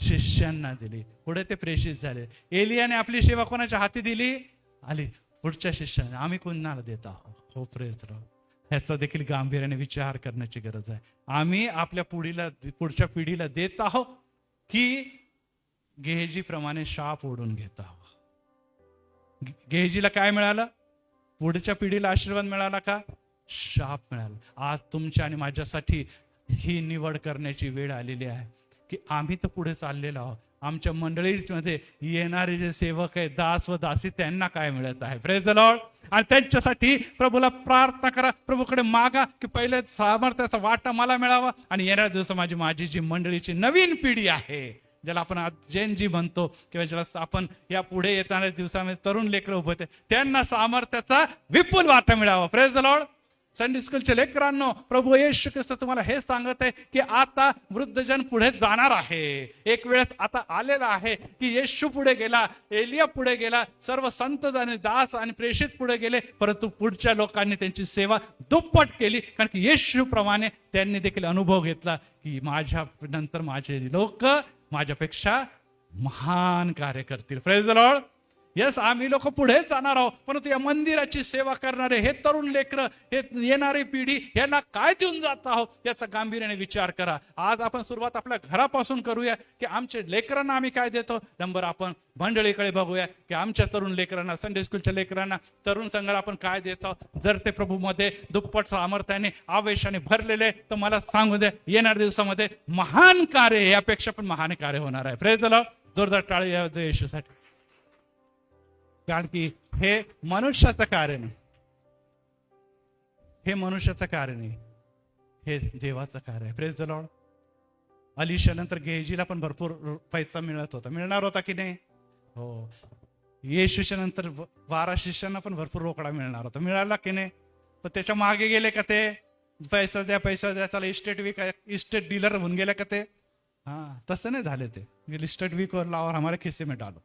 Speaker 2: शिष्यांना दिली. पुढे ते प्रेषित झाले. एलियाने आपली सेवा कोणाच्या हाती दिली? आली पुढच्या शिष्यांना. आम्ही कोणाला देत आहोत? हो प्रेज द लॉर्ड. ह्याचा देखील गांभीर्याने विचार करण्याची गरज आहे. आम्ही आपल्या पुढच्या पिढीला देत आहोत की गेहजी प्रमाणे शाप ओढून घेत आहोत? गेहजीला काय मिळालं? पुढच्या पिढीला आशीर्वाद मिळाला का? शाप मिळाला. आज तुमच्या आणि माझ्यासाठी ही निवड करण्याची वेळ आलेली आहे की आम्ही तर पुढे चाललेलो आहोत, आमच्या मंडळीमध्ये येणारे जे सेवक आहे, दास व दासी, त्यांना काय मिळत आहे? Praise the Lord. आणि त्यांच्यासाठी प्रभूला प्रार्थना करा, प्रभूकडे मागा की पहिले सामर्थ्याचा वाटा मला मिळावा आणि येणाऱ्या दिवस माझी जी मंडळीची नवीन पिढी आहे, ज्याला आपण जैन जी म्हणतो किंवा ज्याला आपण या पुढे येणाऱ्या दिवसामध्ये तरुण लेकरं उभे होते, त्यांना सामर्थ्याचा विपुल वाटा मिळावा. Praise the Lord. संडे स्कूलच्या लेकरांनो, प्रभू येशू ख्रिस्त तुम्हाला हे सांगत आहे की आता वृद्धजन पुढे जाणार आहे. एक वेळेस आता आलेला आहे की येशू पुढे गेला, एलिया पुढे गेला, सर्व संत आणि दास आणि प्रेषित पुढे गेले, परंतु पुढच्या लोकांनी त्यांची सेवा दुप्पट केली. कारण की येशू प्रमाणे त्यांनी देखील अनुभव घेतला की माझ्या नंतर माझे लोक माझ्यापेक्षा महान कार्य करतील. Praise the Lord. यस, आम्ही लोक पुढे जाणार आहोत, परंतु या मंदिराची सेवा करणारे हे तरुण लेकरं, हे येणारी पिढी, यांना काय देऊन जात आहोत याचा गांभीर्याने विचार करा. आज आपण सुरुवात आपल्या घरापासून करूया की आमच्या लेकरांना आम्ही काय देतो. नंबर आपण मंडळीकडे बघूया की आमच्या तरुण लेकरांना, संडे स्कूलच्या लेकरांना, तरुण संघाला आपण काय देतो. जर ते प्रभूमध्ये दुप्पट सामर्थ्याने, आवेशाने भरलेले, तर मला सांगू दे, येणाऱ्या दिवसामध्ये महान कार्य, यापेक्षा पण महान कार्य होणार आहे. Praise the Lord. जोरदार टाळी या येशूसाठी. कारण की हे मनुष्याचं कार्य नाही, हे मनुष्याचं कार्य नाही, हे देवाचं कार्य आहे. Praise the Lord. अलिशा नंतर गेहजीला पण भरपूर पैसा मिळत होता, मिळणार होता की नाही? हो. येशूच्या नंतर 12 शिष्यांना पण भरपूर रोकडा मिळणार होता, मिळाला की नाही? पण त्याच्या मागे गेले का ते? पैसा द्या, पैसा द्या, चला इस्टेट वीक, इस्टेट डीलर होऊन गेले का ते? तसं नाही झाले ते. इस्टेट वीक वर लावर हमारे खिस्से में डालो.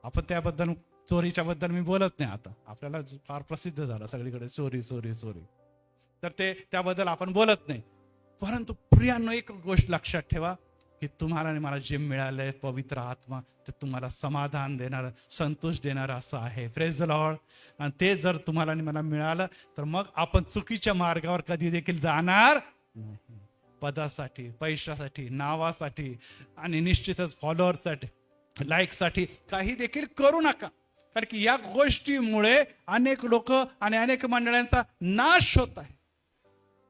Speaker 2: आपण त्याबद्दल, चोरीच्या बद्दल मी बोलत नाही. आता आपल्याला फार प्रसिद्ध झालं सगळीकडे चोरी चोरी चोरी, तर ते त्याबद्दल आपण बोलत नाही. परंतु प्रियांनो, एक गोष्ट लक्षात ठेवा, की तुम्हाला आणि मला जे मिळालंय पवित्र आत्मा ते तुम्हाला समाधान देणारं, संतोष देणारं असं आहे. Praise the Lord. आणि ते जर तुम्हाला आणि मला मिळालं तर मग आपण चुकीच्या मार्गावर कधी देखील जाणार नाही. पदासाठी, पैशासाठी, नावासाठी आणि निश्चितच फॉलोअरसाठी, लाईकसाठी काही देखील करू नका. कारण की या गोष्टीमुळे अनेक लोक आणि अनेक मंडळांचा नाश होत आहे.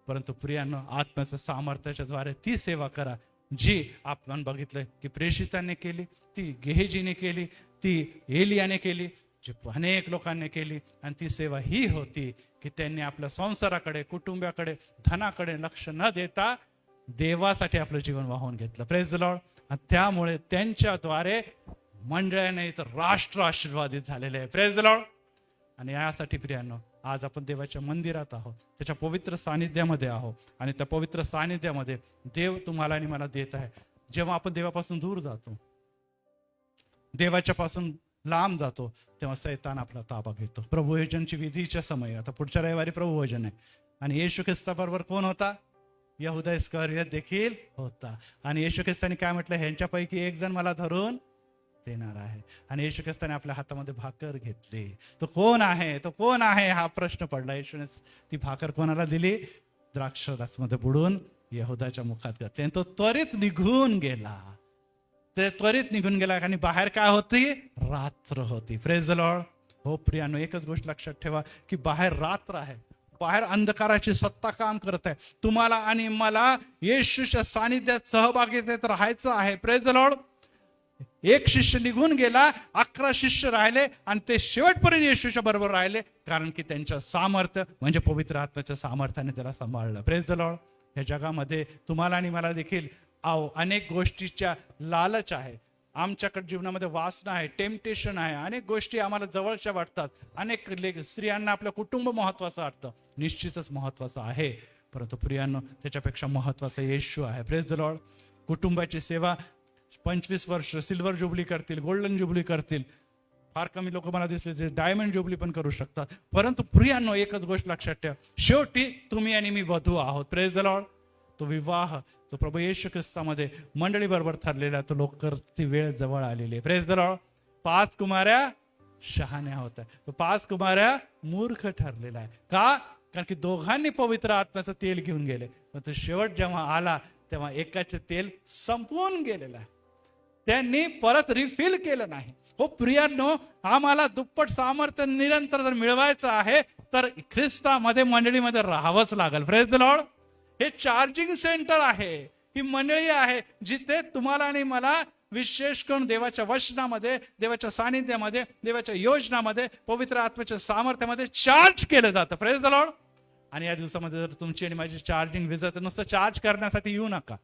Speaker 2: परंतु प्रियांनो, आत्म्याच्या सामर्थ्याच्या द्वारे ती सेवा करा जी आपण बघितलंय की प्रेषितांनी केली, ती गेहजीने केली, ती एलियाने केली, जी अनेक लोकांनी केली. आणि ती सेवा ही होती की त्यांनी आपल्या संसाराकडे, कुटुंबाकडे, धनाकडे लक्ष न देता देवासाठी आपलं जीवन वाहून घेतलं. Praise the Lord. आणि त्यामुळे त्यांच्याद्वारे मंडळाने तर राष्ट्र आशीर्वादित झालेले आहे. Praise the Lord. आणि यासाठी प्रियांनो, आज आपण देवाच्या मंदिरात आहोत, त्याच्या पवित्र सानिध्यामध्ये आहोत. आणि त्या पवित्र सानिध्यामध्ये देव तुम्हाला आणि मला देत आहे. जेव्हा आपण देवापासून दूर जातो, देवाच्या पासून लांब जातो, तेव्हा सैतान आपला ताबा घेतो. प्रभुभोजनची विधीच्या समय, आता पुढच्या रविवारी प्रभुभोजन आहे. आणि येशू ख्रिस्ताबरोबर कोण होता? यहुदा इस्करियोत देखील होता. आणि येशू ख्रिस्ताने काय म्हटलं? ह्यांच्यापैकी एक जण मला धरून देणार आहे. आणि येशू ख्रिस्ताने आपल्या हातामध्ये भाकर घेतली. तो कोण आहे? तो कोण आहे हा प्रश्न पडला. येशूने ती भाकर कोणाला दिली? द्राक्षरसामध्ये बुडून यहुदाच्या मुखात घातली. आणि तो त्वरित निघून गेला. ते त्वरित निघून गेला. आणि बाहेर काय होती? रात्र होती. Praise the Lord. हो प्रियानो, एकच गोष्ट लक्षात ठेवा की बाहेर रात्र आहे, बाहेर अंधकाराची सत्ता काम करत आहे. तुम्हाला आणि मला येशूच्या सानिध्यात सहभागितेत राहायचं आहे. Praise the Lord. एक शिष्य निघून गेला, 11 शिष्य राहिले आणि ते शेवटपर्यंत येशूच्या बरोबर राहिले, कारण की त्यांच्या सामर्थ्य म्हणजे पवित्र आत्म्याच्या सामर्थ्याने त्याला सांभाळलं. Praise the Lord. या जगामध्ये तुम्हाला आणि मला देखील अनेक गोष्टीच्या लालच आहे. आमच्याकडे जीवनामध्ये वासना आहे, टेम्पटेशन आहे, अनेक गोष्टी आम्हाला जवळच्या वाटतात. अनेक स्त्रियांना आपलं कुटुंब महत्वाचं वाटतं. निश्चितच महत्वाचं आहे, परंतु प्रियांनो त्याच्यापेक्षा महत्वाचं येशू आहे. Praise the Lord. कुटुंबाची सेवा 25 वर्ष सिल्वर जुबली करतील, गोल्डन जुबली करतील. फार कमी लोक मला दिसले जे डायमंड जुबली पण करू शकतात. परंतु प्रियांनो, एकच गोष्ट लक्षात ठेवा, शेवटी तुम्ही आणि मी वधू आहोत. Praise the Lord. तो विवाह तो प्रभू येशू ख्रिस्तामध्ये मंडळी बरोबर ठरलेला, तो लोकरची वेळ जवळ आलेली आहे. Praise the Lord. 5 कुमाऱ्या शहाण्या होत्या, तो 5 कुमाऱ्या मूर्ख ठरलेला आहे. का? कारण की दोघांनी पवित्र आत्म्याचं तेल घेऊन गेले, पण तो शेवट जेव्हा आला तेव्हा एकाचे तेल संपून गेलेलं आहे, त्यांनी परत रिफिल केलं नाही. हो प्रियांनो, आम्हाला दुप्पट सामर्थ्य निरंतर जर मिळवायचं आहे तर ख्रिस्तामध्ये मंडळीमध्ये राहावंच लागेल. Praise the Lord. हे चार्जिंग सेंटर आहे, ही मंडळी आहे जिथे तुम्हाला आणि मला विशेष करून देवाच्या वचनामध्ये, देवाच्या सानिध्यामध्ये, देवाच्या योजनामध्ये, पवित्र आत्म्याच्या सामर्थ्यामध्ये चार्ज केलं जातं. Praise the Lord. आणि या दिवसामध्ये जर तुमची आणि माझी चार्जिंग विजत नुसतं चार्ज करण्यासाठी येऊ नका,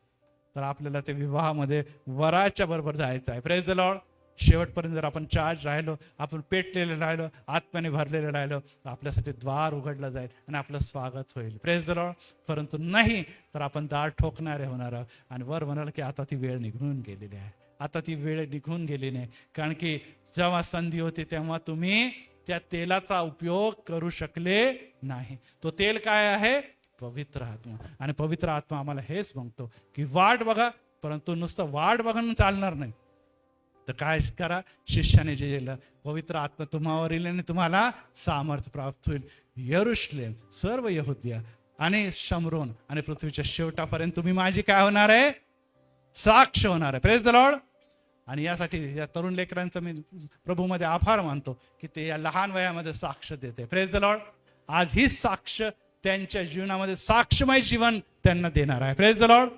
Speaker 2: तर आपल्याला ते विवाहामध्ये वराच्या बरोबर जायचं आहे. Praise the Lord. शेवटपर्यंत जर आपण चार्ज राहिलो, आपण पेटलेले राहिलो, आत्म्याने भरलेले राहिलो, तर आपल्यासाठी द्वार उघडलं जाईल आणि आपलं स्वागत होईल. Praise the Lord. परंतु नाही तर आपण दार ठोकणारे होणार आहोत आणि वर म्हणाल की आता ती वेळ निघून गेलेली आहे. आता ती वेळ निघून गेली नाही, कारण की जेव्हा संधी होती तेव्हा तुम्ही त्या तेलाचा उपयोग करू शकले नाही. तो तेल काय आहे? पवित्र आत्मा. आणि पवित्र आत्मा आम्हाला हेच म्हणतो की वाट बघा, परंतु नुसतं वाट बघून चालणार नाही. तर काय करा? शिष्याने जे केलं, पवित्र आत्मा तुम्हावर येईल आणि तुम्हाला सामर्थ्य प्राप्त होईल. यरूशलेम, सर्व यहुदिया आणि शमरोन आणि पृथ्वीच्या शेवटापर्यंत तुम्ही माझी काय होणार आहे? साक्ष होणार आहे. Praise the Lord. आणि यासाठी या तरुण लेकरांचं मी प्रभूमध्ये आभार मानतो की ते या लहान वयामध्ये साक्ष देते. Praise the Lord. आज ही साक्ष त्यांच्या जीवनामध्ये साक्षमय जीवन त्यांना देणार आहे. Praise the Lord.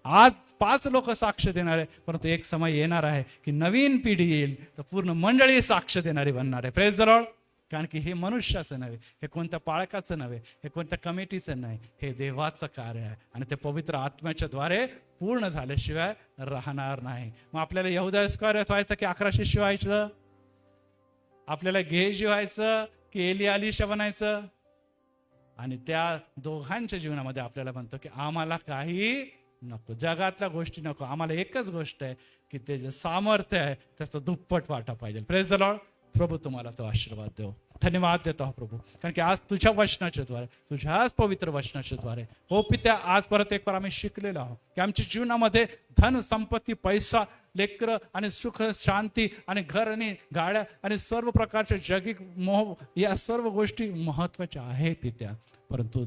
Speaker 2: आज 5 लोक साक्ष देणार आहे, परंतु एक समय येणार आहे की नवीन पिढी येईल तर पूर्ण मंडळी साक्ष देणारी बनणार आहे. Praise the Lord. कारण की हे मनुष्याचं नव्हे, हे कोणत्या पाळकाचं नव्हे, हे कोणत्या कमिटीचं नाही, हे देवाचं कार्य आहे आणि ते पवित्र आत्म्याच्या द्वारे पूर्ण झाल्याशिवाय राहणार नाही. मग आपल्याला यहुदा इस्करियोत व्हायचं की 11 शिष्य व्हायचं? आपल्याला गेहजी व्हायचं की एलिया अलिशा बनायचं? आणि त्या दोघांच्या जीवनामध्ये आपल्याला म्हणतो की आम्हाला काही नको, जगातल्या गोष्टी नको, आम्हाला एकच गोष्ट आहे की ते जे सामर्थ्य आहे त्याचं दुप्पट वाटा पाहिजे. Praise the Lord. प्रभू तुम्हाला तो आशीर्वाद देव. धन्यवाद देतो आहोत प्रभू, कारण की आज तुझ्या वचनाच्या द्वारे, तुझ्याच पवित्र वचनाच्या द्वारे हो पित्या, आज परत एक वार आम्ही शिकलेलो आहोत की आमच्या जीवनामध्ये धन, संपत्ती, पैसा, लेकरं आणि सुख, शांती आणि घर आणि गाड्या आणि सर्व प्रकारचे जगिक मोह, या सर्व गोष्टी महत्वाच्या आहेत पित्या. परंतु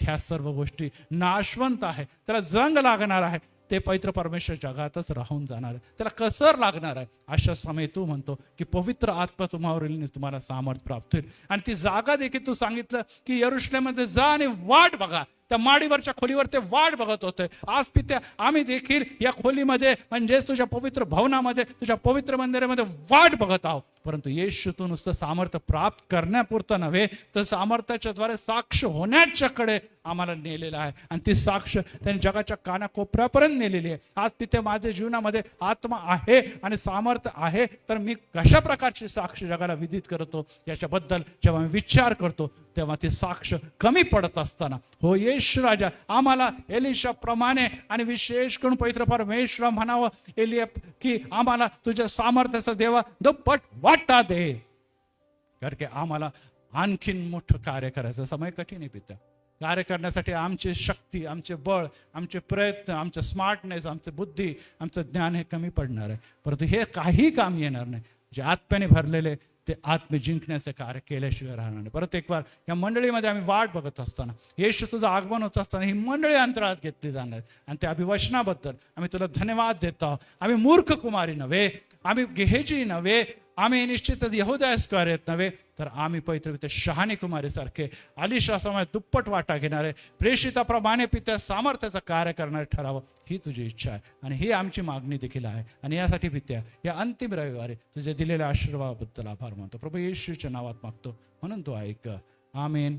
Speaker 2: ह्या सर्व गोष्टी नाशवंत आहे, त्याला जंग लागणार आहे. ते पवित्र परमेश्वर जगातच राहून जाणार आहे, त्याला कसर लागणार आहे. अशा समय तू म्हणतो की पवित्र आत्मा तुम्हावर येईल, तुम्हाला सामर्थ्य प्राप्त होईल. आणि ती जागा देखील तू सांगितलं की यरुशलेममध्ये जा आणि वाट बघा. त्या माडीवरच्या खोलीवर ते वाट बघत होते. आज पित्या आम्ही देखील या खोलीमध्ये, म्हणजेच तुझ्या पवित्र भवनामध्ये, तुझ्या पवित्र मंदिरामध्ये वाट बघत आहोत. परंतु येशू तू नुसतं सामर्थ्य प्राप्त करण्यापुरतं नव्हे, तर सामर्थ्याच्या द्वारे साक्ष होण्याच्याकडे आम्हाला नेलेलं आहे. आणि ती साक्ष त्यांनी जगाच्या कानाकोपऱ्यापर्यंत नेलेली आहे. आज तिथे माझ्या जीवनामध्ये आत्मा आहे आणि सामर्थ्य आहे, तर मी कशा प्रकारची साक्ष जगाला विदित करतो याच्याबद्दल जेव्हा मी विचार करतो, तेव्हा ती साक्ष कमी पडत असताना, हो येशू राजा, आम्हाला एलिशा प्रमाणे आणि विशेष करून पवित्र परमेश्वर म्हणावं एलिया की आम्हाला तुझ्या सामर्थ्याचा देवा दुप्पट वाटा दे, कारण की आम्हाला आणखीन मोठं कार्य करायचं. समय कठीण आहे पिता. कार्य करण्यासाठी आमची शक्ती, आमचे बळ, आमचे प्रयत्न, आमचं स्मार्टनेस, आमची बुद्धी, आमचं ज्ञान हे कमी पडणार आहे. परंतु हे काही काम येणार नाही. जे आत्म्याने भरलेले ते आत्मे जिंकण्याचे कार्य केल्याशिवाय राहणार नाही. परत एक वार या मंडळीमध्ये आम्ही वाट बघत असताना, येशू तुझं आगमन होत असताना ही मंडळी अंतराळात घेतली जाणार. आणि त्या अभिवचनाबद्दल आम्ही तुला धन्यवाद देत आहोत. आम्ही मूर्ख कुमारी नव्हे, आम्ही गेहेजी नव्हे, आम्ही निश्चितच यहूदा इस्करियोत नव्हे, तर आम्ही पवित्र शहाणी कुमारी सारखे आलिशा समाज दुप्पट वाटा घेणारे, प्रेषिताप्रमाणे पित्या सामर्थ्याचं कार्य करणारे ठरावं, ही तुझी इच्छा आहे आणि ही आमची मागणी देखील आहे. आणि यासाठी पित्या या अंतिम रविवारी तुझे दिलेल्या आशीर्वादाबद्दल आभार मानतो. प्रभू येशूच्या नावात मागतो, म्हणून तो ऐक. आमेन.